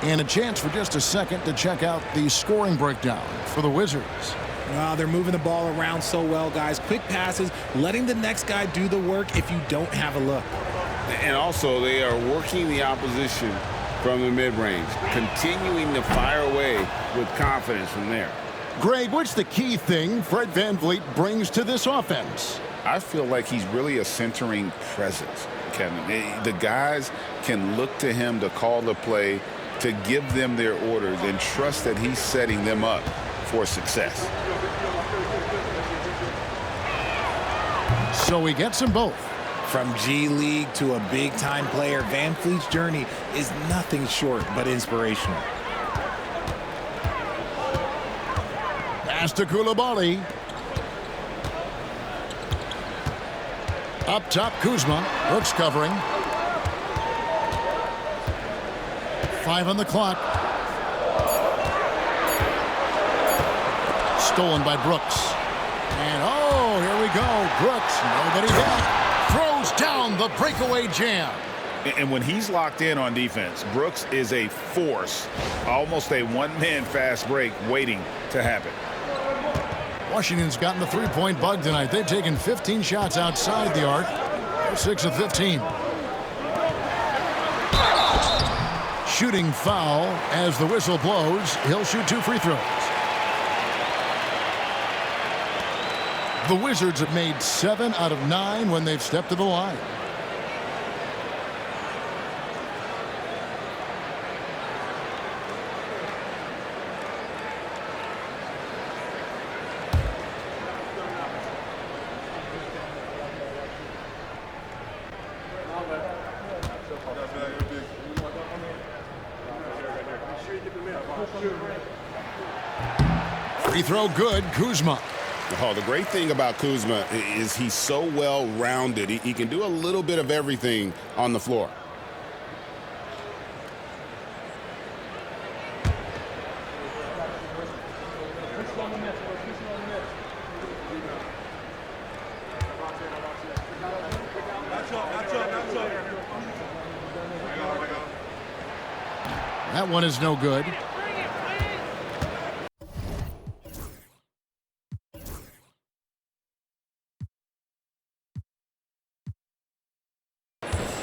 And a chance for just a second to check out the scoring breakdown for the Wizards. Well, they're moving the ball around so well, guys. Quick passes, letting the next guy do the work if you don't have a look. And also, they are working the opposition from the mid-range, continuing to fire away with confidence from there. Greg, what's the key thing Fred VanVleet brings to this offense? I feel like he's really a centering presence, Kevin. The guys can look to him to call the play, to give them their orders, and trust that he's setting them up for success. So he gets them both. From G League to a big-time player, VanVleet's journey is nothing short but inspirational. Pass to Coulibaly. Up top, Kuzma. Brooks covering. 5 on the clock. Stolen by Brooks. And oh, here we go. Brooks, nobody back. Throws down the breakaway jam. And when he's locked in on defense, Brooks is a force, almost a one-man fast break waiting to happen. Washington's gotten the three-point bug tonight. They've taken 15 shots outside the arc. 6 of 15. Shooting foul as the whistle blows. He'll shoot 2 free throws. The Wizards have made 7 out of 9 when they've stepped to the line. Free throw good, Kuzma. Oh, the great thing about Kuzma is he's so well-rounded. He can do a little bit of everything on the floor. That one is no good.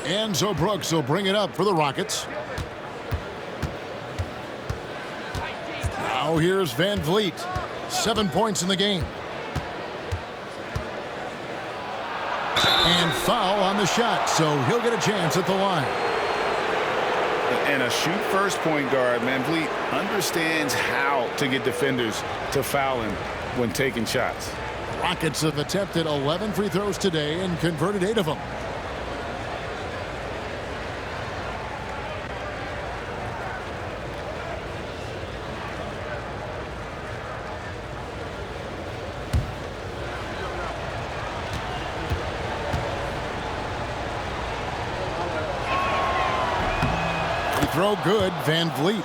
And so Brooks will bring it up for the Rockets. Now here's VanVleet. 7 points in the game. And foul on the shot, so he'll get a chance at the line. And a shoot-first point guard, Van Vliet, understands how to get defenders to foul him when taking shots. Rockets have attempted 11 free throws today and converted 8 of them. Throw good, Van Vliet.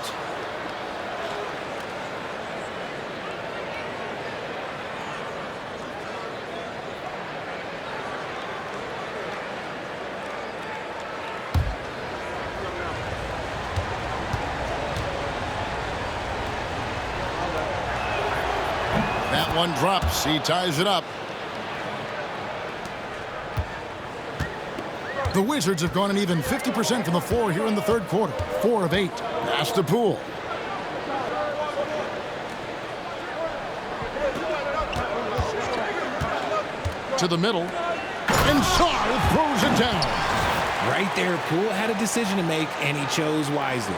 That one drops. He ties it up. The Wizards have gone an even 50% from the floor here in the third quarter. 4 of 8. Pass to Poole. To the middle. And Sarr throws it down. Right there, Poole had a decision to make, and he chose wisely.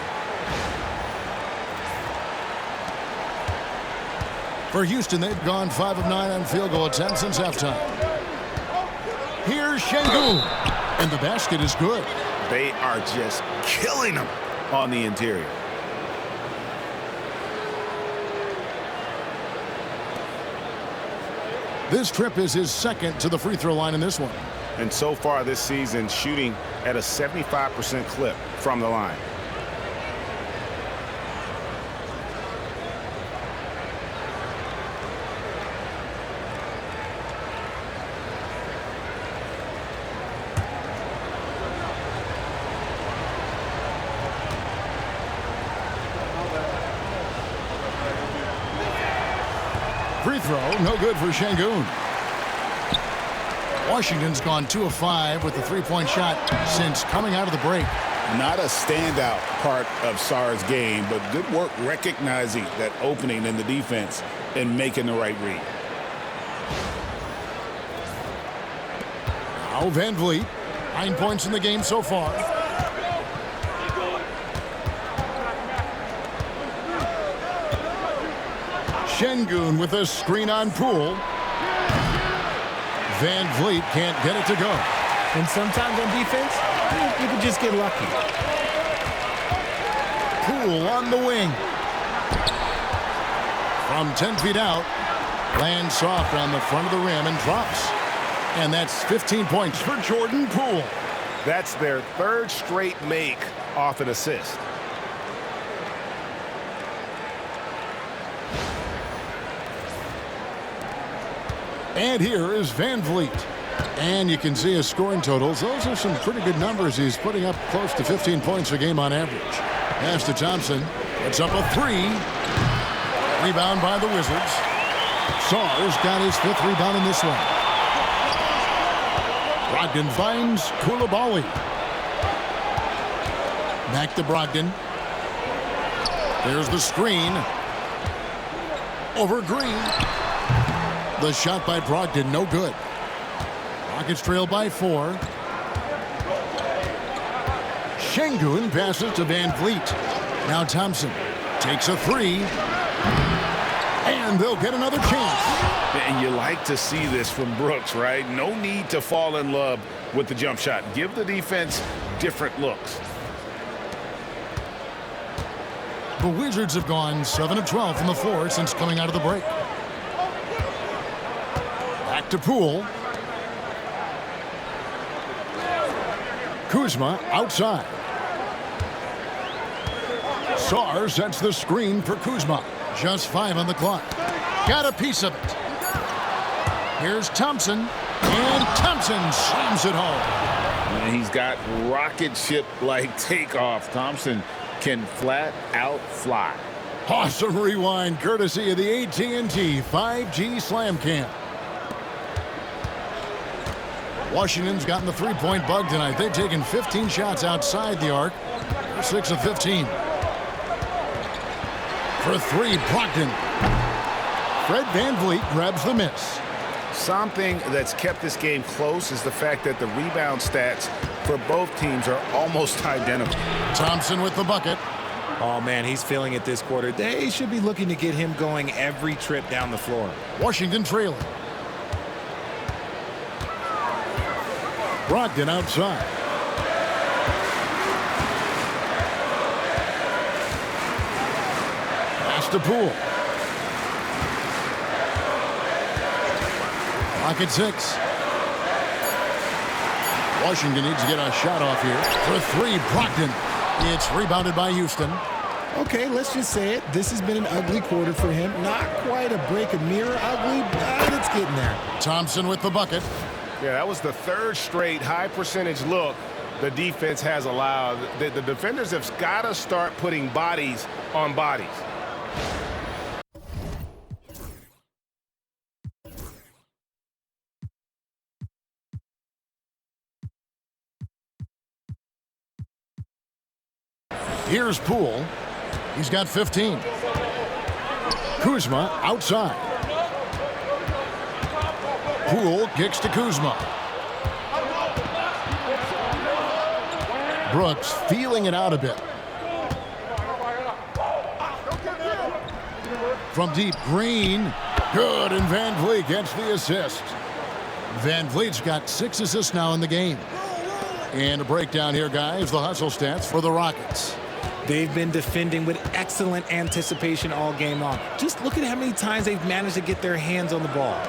For Houston, they've gone 5 of 9 on field goal attempts since halftime. Here's Şengün. And the basket is good. They are just killing them on the interior. This trip is his second to the free throw line in this one. And so far this season, shooting at a 75% clip from the line. Free throw, no good for Şengün. Washington's gone 2 of 5 with the three-point shot since coming out of the break. Not a standout part of Sarr's game, but good work recognizing that opening in the defense and making the right read. Now Van Vliet, 9 points in the game so far. Şengün with a screen on Poole. Van Vliet can't get it to go. And sometimes on defense, you can just get lucky. Poole on the wing. From 10 feet out, lands soft on the front of the rim and drops. And that's 15 points for Jordan Poole. That's their 3rd straight make off an assist. And here is Van Vliet. And you can see his scoring totals. Those are some pretty good numbers. He's putting up close to 15 points a game on average. Pass to Thompson. It's up a 3. Rebound by the Wizards. Sarr's got his 5th rebound in this one. Brogdon finds Coulibaly. Back to Brogdon. There's the screen. Over Green. The shot by Brogdon, no good. Rockets trail by 4. Şengün passes to Van Vliet. Now Thompson takes a 3. And they'll get another chance. And you like to see this from Brooks, right? No need to fall in love with the jump shot. Give the defense different looks. The Wizards have gone 7 of 12 from the floor since coming out of the break. Back to Poole. Kuzma outside. Sarr sets the screen for Kuzma. Just 5 on the clock. Got a piece of it. Here's Thompson. And Thompson slams it home. And he's got rocket ship-like takeoff. Thompson can flat out fly. Awesome rewind courtesy of the AT&T 5G Slam Cam. Washington's gotten the three-point bug tonight. They've taken 15 shots outside the arc. They're 6 of 15. For 3, Brogdon. Fred Van Vliet grabs the miss. Something that's kept this game close is the fact that the rebound stats for both teams are almost identical. Thompson with the bucket. Oh, man, he's feeling it this quarter. They should be looking to get him going every trip down the floor. Washington trailing. Brogdon outside. Pass to Poole. Rocket 6. Washington needs to get a shot off here. For three, Brogdon. It's rebounded by Houston. Okay, let's just say it. This has been an ugly quarter for him. Not quite a break a mirror ugly, but it's getting there. Thompson with the bucket. Yeah, that was the third straight high percentage look the defense has allowed. The defenders have got to start putting bodies on bodies. Here's Poole. He's got 15. Kuzma outside. Poole kicks to Kuzma. Brooks feeling it out a bit. From deep, Green. Good, and Van Vliet gets the assist. Van Vliet's got 6 assists now in the game. And a breakdown here, guys, the hustle stats for the Rockets. They've been defending with excellent anticipation all game long. Just look at how many times they've managed to get their hands on the ball.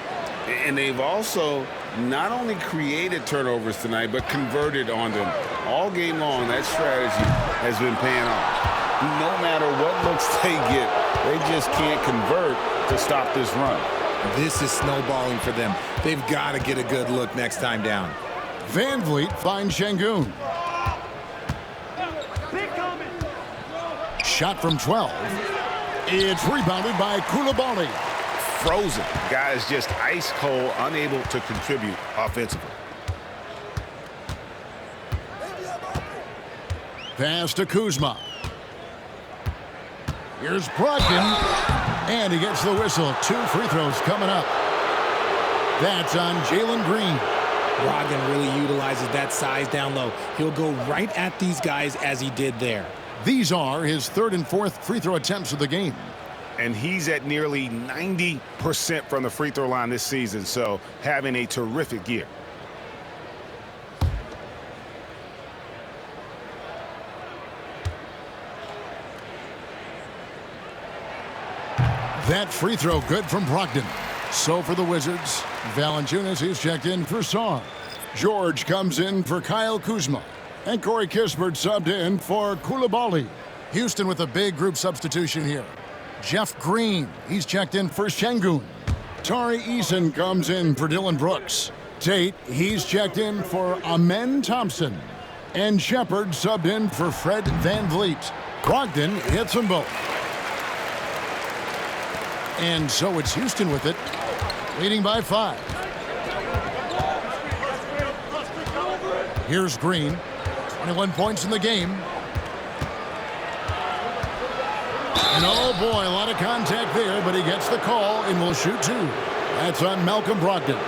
And they've also not only created turnovers tonight, but converted on them. All game long, that strategy has been paying off. No matter what looks they get, they just can't convert to stop this run. This is snowballing for them. They've got to get a good look next time down. Van Vliet finds Şengün. Shot from 12. It's rebounded by Coulibaly. Frozen. Guys just ice cold, unable to contribute offensively. Pass to Kuzma. Here's Brogdon. And he gets the whistle. 2 free throws coming up. That's on Jalen Green. Brogdon really utilizes that size down low. He'll go right at these guys as he did there. These are his 3rd and 4th free throw attempts of the game. And he's at nearly 90% from the free throw line this season, so having a terrific year. That free throw good from Brogdon. So for the Wizards, Valanciunas is checked in for Sarr. George comes in for Kyle Kuzma. And Corey Kispert subbed in for Coulibaly. Houston with a big group substitution here. Jeff Green, he's checked in for Şengün. Tari Eason comes in for Dillon Brooks. Tate, he's checked in for Amen Thompson. And Shepard subbed in for Fred Van Vliet. Brogdon hits them both. And so it's Houston with it, leading by 5. Here's Green. 21 points in the game. And oh boy, a lot of contact there, but he gets the call and will shoot 2. That's on Malcolm Brogdon.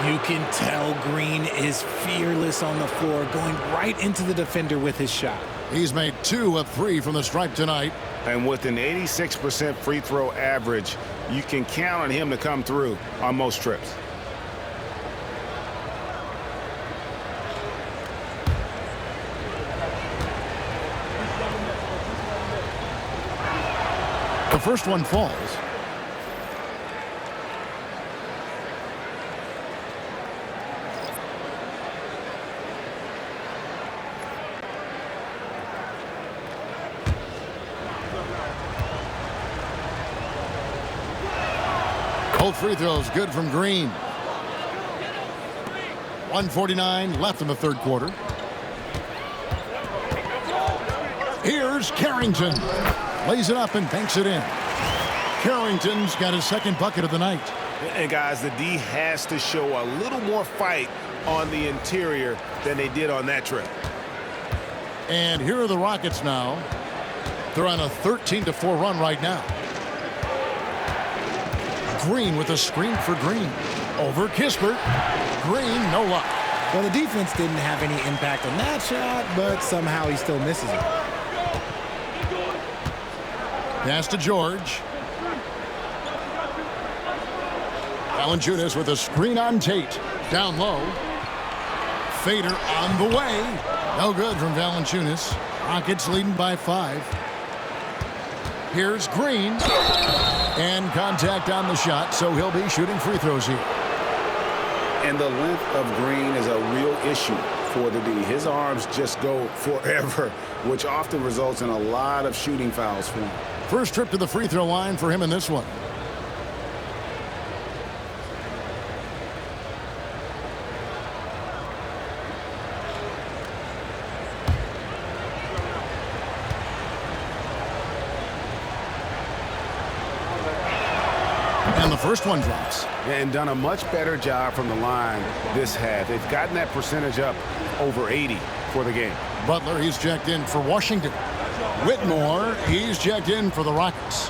You can tell Green is fearless on the floor, going right into the defender with his shot. He's made 2 of 3 from the stripe tonight. And with an 86% free throw average, you can count on him to come through on most trips. The first one falls. Both free throws good from Green. 1:49 left in the 3rd quarter. Here's Carrington. Lays it up and banks it in. Carrington's got his 2nd bucket of the night. And guys, the D has to show a little more fight on the interior than they did on that trip. And here are the Rockets now. They're on a 13-4 run right now. Green with a screen for Green. Over Kispert. Green, no luck. Well, the defense didn't have any impact on that shot, but somehow he still misses it. Pass to George. Valanciunas with a screen on Tate. Down low. Fader on the way. No good from Valanciunas. Rockets leading by 5. Here's Green. And contact on the shot, so he'll be shooting free throws here. And the length of Green is a real issue for the D. His arms just go forever, which often results in a lot of shooting fouls for him. First trip to the free throw line for him in this one. And the first one drops. And done a much better job from the line this half. They've gotten that percentage up over 80 for the game. Butler, he's checked in for Washington. Whitmore, he's checked in for the Rockets.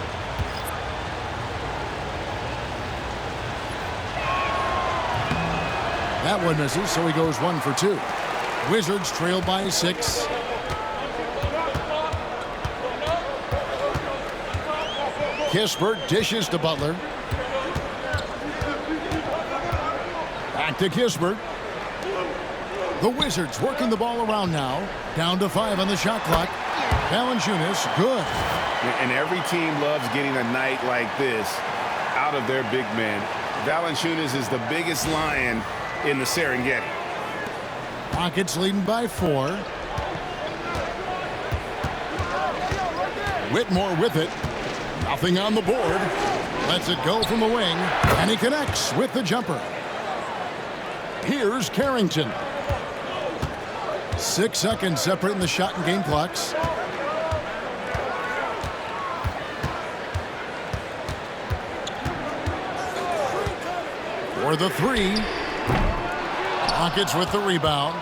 That one misses, so he goes 1 for 2. Wizards trail by 6. Kispert dishes to Butler. Back to Kispert. The Wizards working the ball around now. Down to 5 on the shot clock. Valanciunas, good. And every team loves getting a night like this out of their big man. Valanciunas is the biggest lion in the Serengeti. Rockets leading by 4. Whitmore with it. Nothing on the board. Lets it go from the wing. And he connects with the jumper. Here's Carrington. 6 seconds separating the shot and game clocks. For the 3. Rockets with the rebound.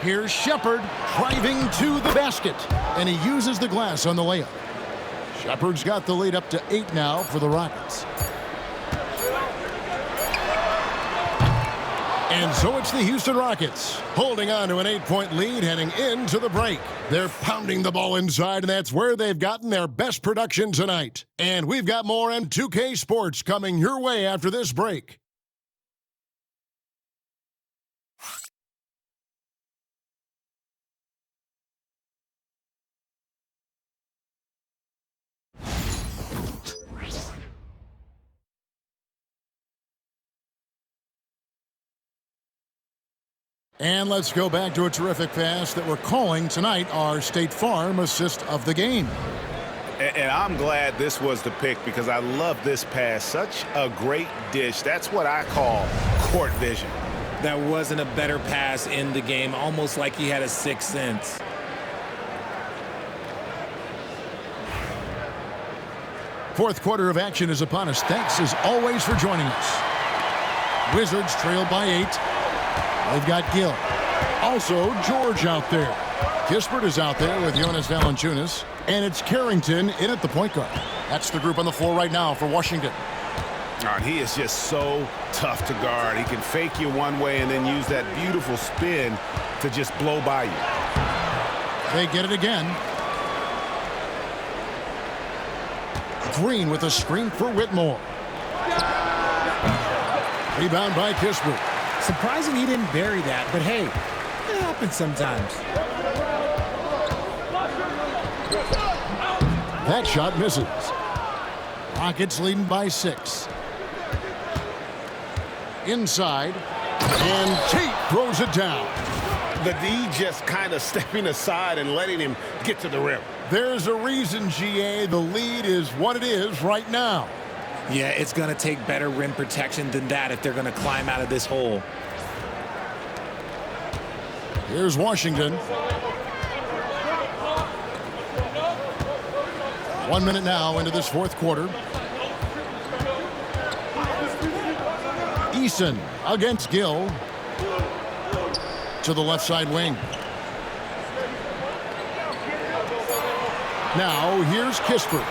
Here's Shepard driving to the basket. And he uses the glass on the layup. Shepard's got the lead up to 8 now for the Rockets. And so it's the Houston Rockets holding on to an 8-point lead heading into the break. They're pounding the ball inside, and that's where they've gotten their best production tonight. And we've got more M2K Sports coming your way after this break. And let's go back to a terrific pass that we're calling tonight our State Farm assist of the game. And I'm glad this was the pick because I love this pass. Such a great dish. That's what I call court vision. That wasn't a better pass in the game, almost like he had a sixth sense. Fourth quarter of action is upon us. Thanks as always for joining us. Wizards trail by 8. They've got Gill. Also, George out there. Kispert is out there with Jonas Valanciunas. And it's Carrington in at the point guard. That's the group on the floor right now for Washington. And he is just so tough to guard. He can fake you one way and then use that beautiful spin to just blow by you. They get it again. Green with a screen for Whitmore. Rebound by Kispert. Surprising he didn't bury that, but hey, it happens sometimes. That shot misses. Rockets leading by 6. Inside, and Tate throws it down. The D just kind of stepping aside and letting him get to the rim. There's a reason, GA, the lead is what it is right now. Yeah, it's going to take better rim protection than that if they're going to climb out of this hole. Here's Washington. 1 minute now into this fourth quarter. Eason against Gill. To the left side wing. Now here's Kispert.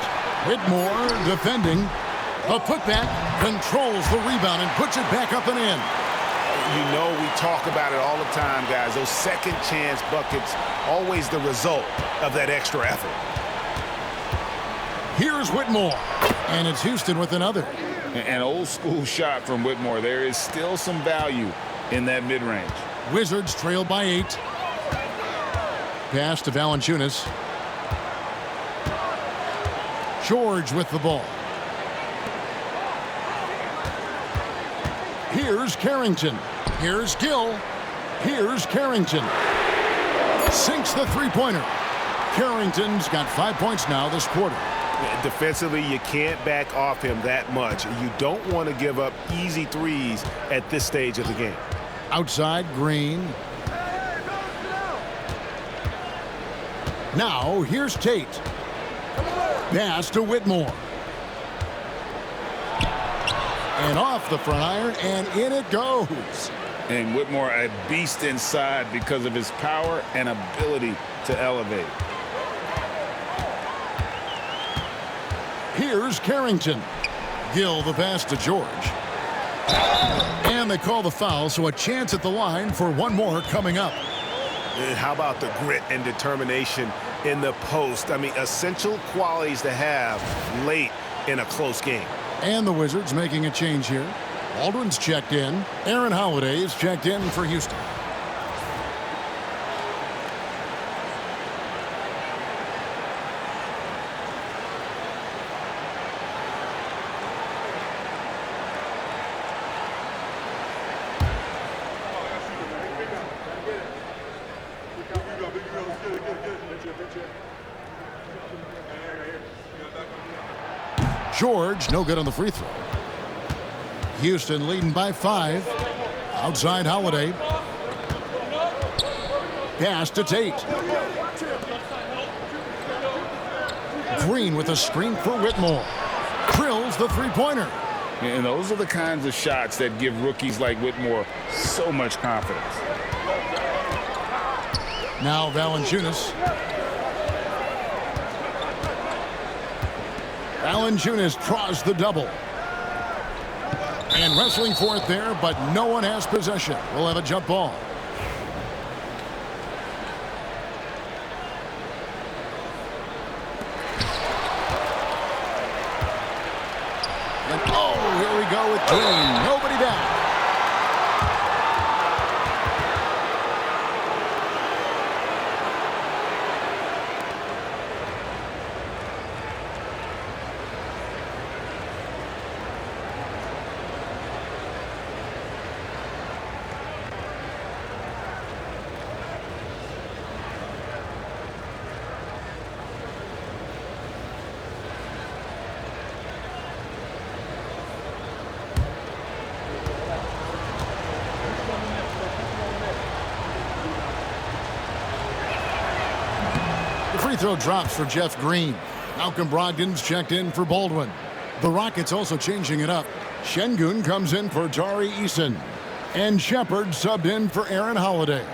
Whitmore defending. The putback controls the rebound and puts it back up and in. You know, we talk about it all the time, guys. Those second chance buckets, always the result of that extra effort. Here's Whitmore, and it's Houston with another. An old school shot from Whitmore. There is still some value in that mid-range. Wizards trail by 8. Pass to Valanciunas. George with the ball. Here's Carrington. Here's Gill. Here's Carrington. Sinks the three-pointer. Carrington's got 5 points now this quarter. Defensively, you can't back off him that much. You don't want to give up easy threes at this stage of the game. Outside, Green. Now, here's Tate. Pass to Whitmore. And off the front iron, and in it goes. And Whitmore, a beast inside because of his power and ability to elevate. Here's Carrington. Gill the pass to George. And they call the foul, so a chance at the line for one more coming up. And how about the grit and determination in the post? I mean, essential qualities to have late in a close game. And the Wizards making a change here. Baldwin's checked in. Aaron Holiday is checked in for Houston. George, no good on the free throw. Houston leading by 5. Outside Holiday. Pass to Tate. Green with a screen for Whitmore. Drills the three-pointer. And those are the kinds of shots that give rookies like Whitmore so much confidence. Now Valanciunas. Valanciunas draws the double. And wrestling for it there, but no one has possession. We'll have a jump ball. And oh, here we go with Green. Nobody down. Free throw drops for Jeff Green. Malcolm Brogdon's checked in for Baldwin. The Rockets also changing it up. Şengün comes in for Tari Eason. And Shepard subbed in for Aaron Holiday.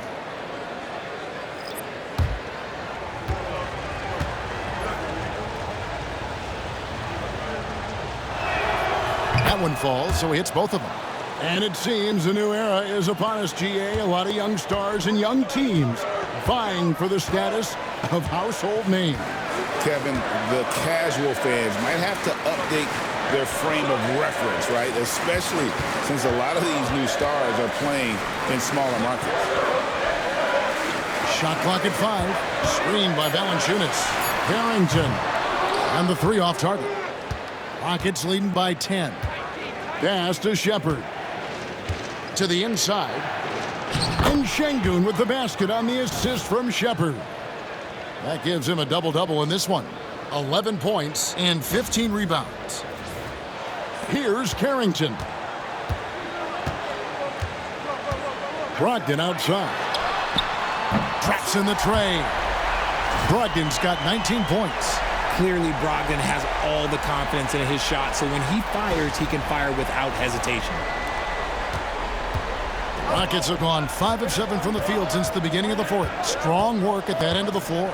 That one falls, so he hits both of them. And it seems a new era is upon us, GA. A lot of young stars and young teams vying for the status of household name. Kevin, the casual fans might have to update their frame of reference, right? Especially since a lot of these new stars are playing in smaller markets. Shot clock at 5. Screened by Valanciunas. Carrington. And the 3 off target. Rockets leading by 10. Pass to Shepard. To the inside. And Şengün with the basket on the assist from Shepard. That gives him a double-double in this one. 11 points and 15 rebounds. Here's Carrington. Brogdon outside. Drops in the tray. Brogdon's got 19 points. Clearly, Brogdon has all the confidence in his shot, so when he fires, he can fire without hesitation. Rockets have gone 5 of 7 from the field since the beginning of the fourth. Strong work at that end of the floor.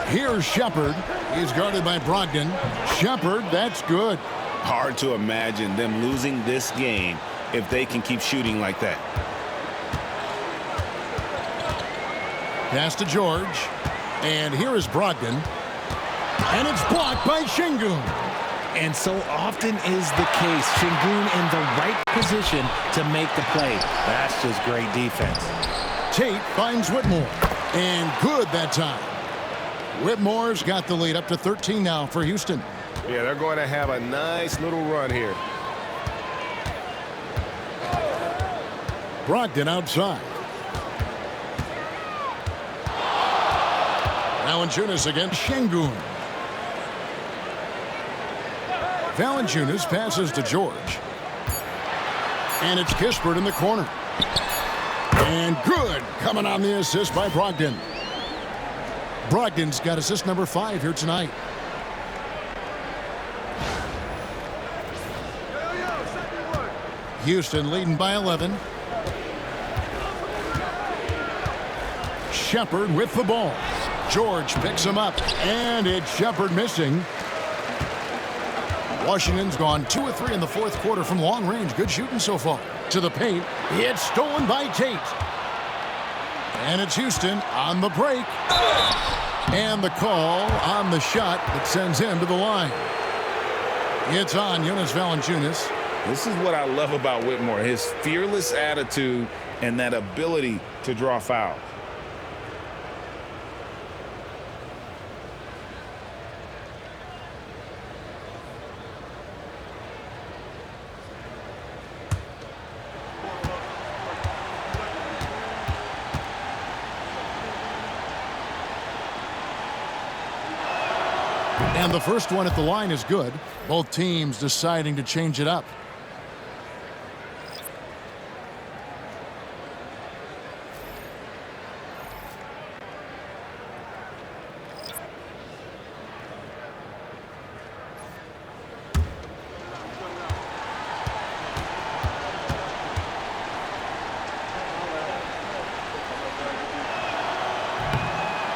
Here's Shepard. He's guarded by Brogdon. Shepard, that's good. Hard to imagine them losing this game if they can keep shooting like that. Pass to George. And here is Brogdon. And it's blocked by Sengun. And so often is the case, Sengun in the right position to make the play. That's just great defense. Tate finds Whitmore. And good that time. Whitmore's got the lead up to 13 now for Houston. Yeah, they're going to have a nice little run here. Brogdon outside. Valanciunas against Sengun. Valanciunas passes to George. And it's Kispert in the corner. And good, coming on the assist by Brogdon. Brogdon's got assist number 5 here tonight. Houston leading by 11. Shepard with the ball. George picks him up, and it's Shepard missing. Washington's gone 2 of 3 in the fourth quarter from long range. Good shooting so far. To the paint. It's stolen by Tate. And it's Houston on the break. And the call on the shot that sends him to the line. It's on Jonas Valanciunas. This is what I love about Whitmore, his fearless attitude and that ability to draw fouls. And the first one at the line is good. Both teams deciding to change it up.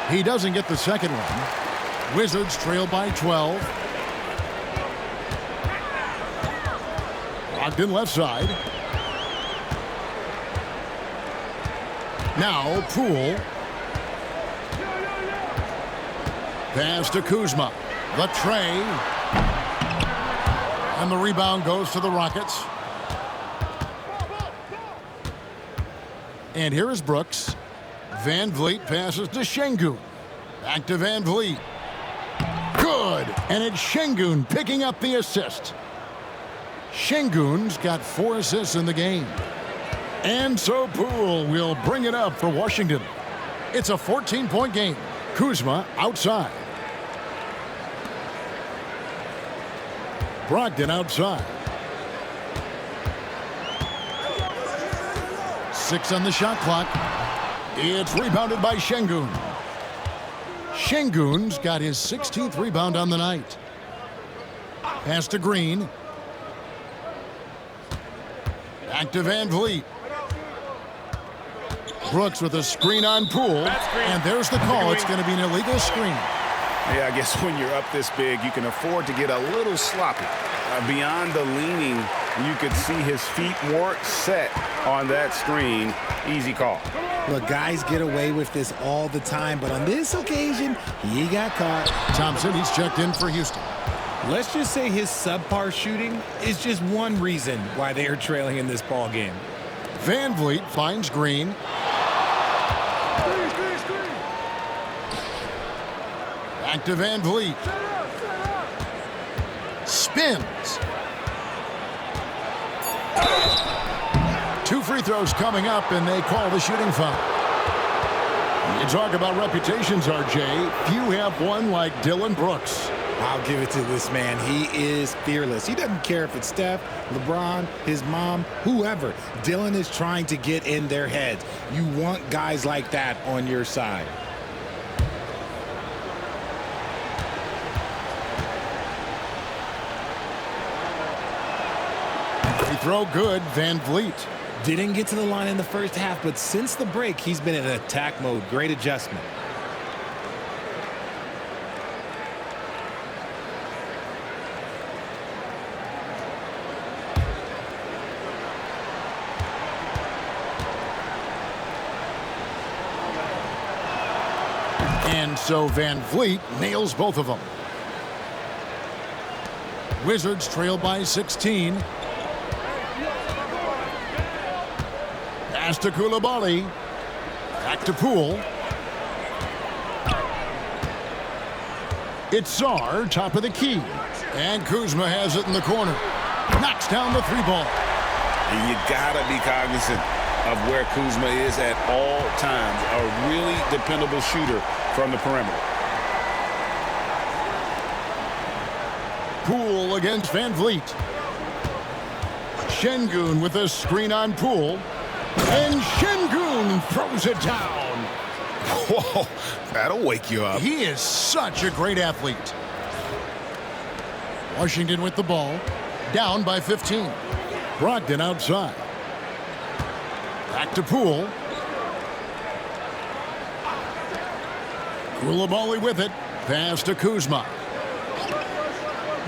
He doesn't get the second one. Wizards trail by 12. Brogdon left side. Now Poole. Pass to Kuzma. The tray. And the rebound goes to the Rockets. And here is Brooks. Van Vliet passes to Sengun. Back to Van Vliet. Good, and it's Sengun picking up the assist. Sengun's got 4 assists in the game. And so Poole will bring it up for Washington. It's a 14-point game. Kuzma outside. Brogdon outside. 6 on the shot clock. It's rebounded by Sengun. Sengun's got his 16th rebound on the night. Pass to Green. Back to Van Vliet. Brooks with a screen on Poole. And there's the call. It's going to be an illegal screen. Yeah, I guess when you're up this big, you can afford to get a little sloppy. Beyond the leaning, you could see his feet weren't set on that screen. Easy call. Look, guys get away with this all the time, but on this occasion, he got caught. Thompson, he's checked in for Houston. Let's just say his subpar shooting is just one reason why they are trailing in this ball game. Van Vliet finds Green. Back to Van Vliet. Spins. 2 free throws coming up, and they call the shooting foul. You talk about reputations, RJ. Few have one like Dylan Brooks. I'll give it to this man. He is fearless. He doesn't care if it's Steph, LeBron, his mom, whoever. Dylan is trying to get in their heads. You want guys like that on your side. Free throw good, Van Vliet. Didn't get to the line in the first half, but since the break, he's been in attack mode. Great adjustment. And so Van Vliet nails both of them. Wizards trail by 16. Pass to Coulibaly. Back to Poole. It's Sarr, top of the key. And Kuzma has it in the corner. Knocks down the three ball. And you gotta be cognizant of where Kuzma is at all times. A really dependable shooter from the perimeter. Poole against Van Vliet. Şengün with a screen on Poole. And Şengün throws it down. Whoa, that'll wake you up. He is such a great athlete. Washington with the ball. Down by 15. Brogdon outside. Back to Poole. Coulibaly with it. Pass to Kuzma.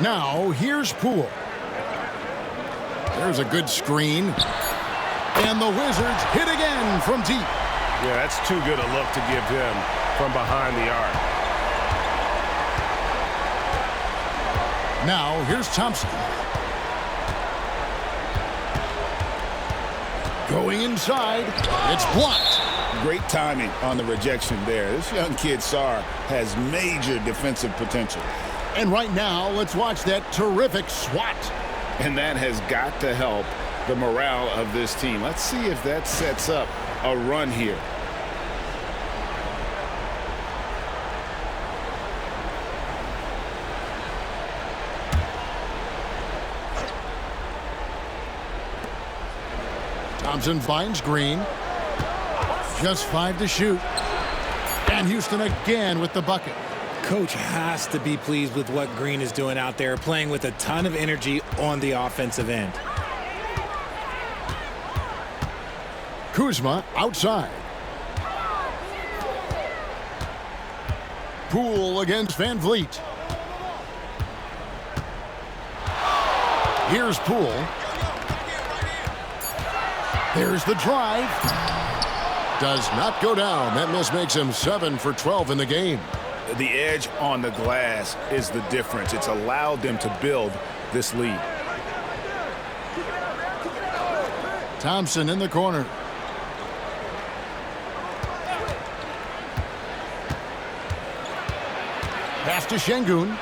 Now, here's Poole. There's a good screen. And the Wizards hit again from deep. Yeah, that's too good a look to give him from behind the arc. Now, here's Thompson. Going inside. It's blocked. Great timing on the rejection there. This young kid, Sarr, has major defensive potential. And right now, let's watch that terrific swat. And that has got to help the morale of this team. Let's see if that sets up a run here. Thompson finds Green. Just 5 to shoot. And Houston again with the bucket. Coach has to be pleased with what Green is doing out there, playing with a ton of energy on the offensive end. Kuzma outside. Poole against Van Vliet. Here's Poole. There's the drive. Does not go down. That miss makes him 7 for 12 in the game. The edge on the glass is the difference. It's allowed them to build this lead. Thompson in the corner. Pass to Şengün.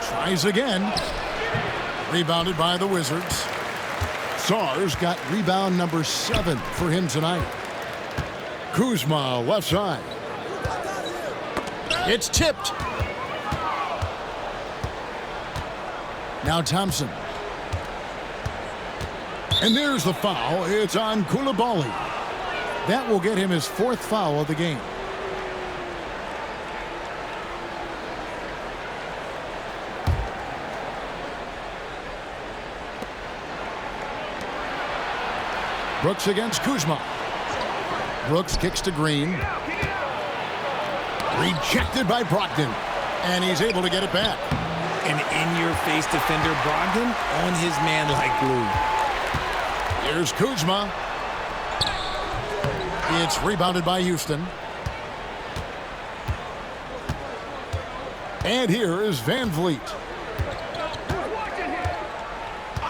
Tries again. Rebounded by the Wizards. Sarr's got rebound number 7 for him tonight. Kuzma left side. It's tipped. Now Thompson. And there's the foul. It's on Coulibaly. That will get him his 4th foul of the game. Brooks against Kuzma. Brooks kicks to Green. Rejected by Brogdon. And he's able to get it back. An in-your-face defender, Brogdon, on his man like glue. Here's Kuzma. It's rebounded by Houston. And here is Van Vliet.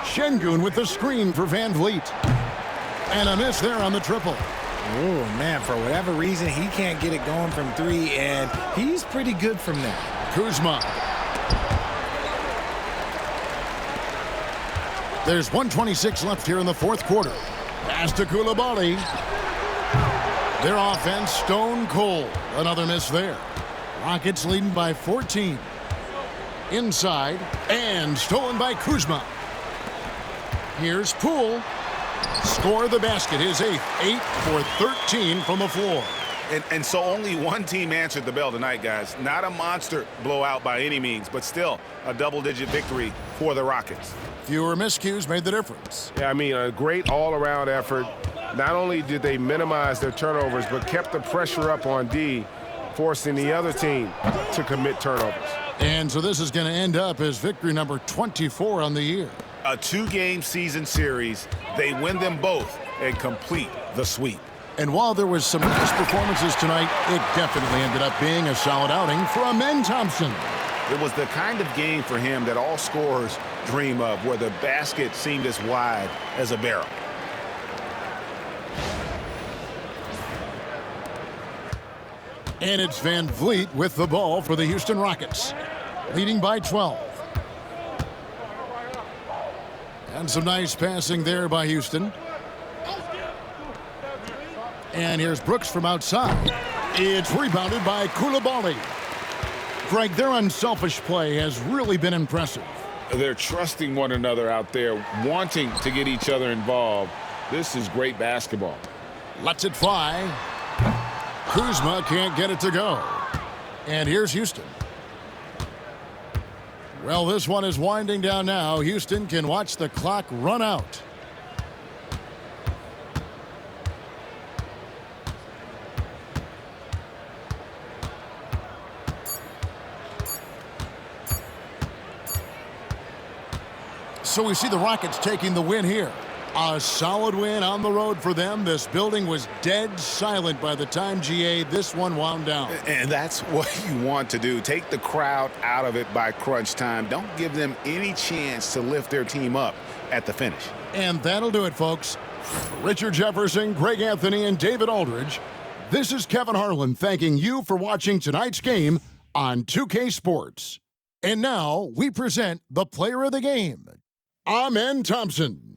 Şengün with the screen for Van Vliet. And a miss there on the triple. Oh, man, for whatever reason, he can't get it going from 3, and he's pretty good from there. Kuzma. There's 1:26 left here in the 4th quarter. Pass to Coulibaly. Their offense stone cold. Another miss there. Rockets leading by 14. Inside, and stolen by Kuzma. Here's Poole. Score the basket, his 8th. 8 for 13 from the floor. And so only one team answered the bell tonight, guys. Not a monster blowout by any means, but still a double-digit victory for the Rockets. Fewer miscues made the difference. Yeah, I mean, a great all-around effort. Not only did they minimize their turnovers, but kept the pressure up on D, forcing the other team to commit turnovers. And so this is going to end up as victory number 24 on the year. A 2-game season series. They win them both and complete the sweep. And while there was some nice performances tonight, it definitely ended up being a solid outing for Amen Thompson. It was the kind of game for him that all scorers dream of, where the basket seemed as wide as a barrel. And it's Van Vliet with the ball for the Houston Rockets, leading by 12. And some nice passing there by Houston. And here's Brooks from outside. It's rebounded by Coulibaly. Greg, their unselfish play has really been impressive. They're trusting one another out there, wanting to get each other involved. This is great basketball. Lets it fly. Kuzma can't get it to go. And here's Houston. Well, this one is winding down now. Houston can watch the clock run out. So we see the Rockets taking the win here. A solid win on the road for them. This building was dead silent by the time, GA, this one wound down. And that's what you want to do. Take the crowd out of it by crunch time. Don't give them any chance to lift their team up at the finish. And that'll do it, folks. Richard Jefferson, Greg Anthony, and David Aldridge. This is Kevin Harlan thanking you for watching tonight's game on 2K Sports. And now we present the player of the game, Amen Thompson.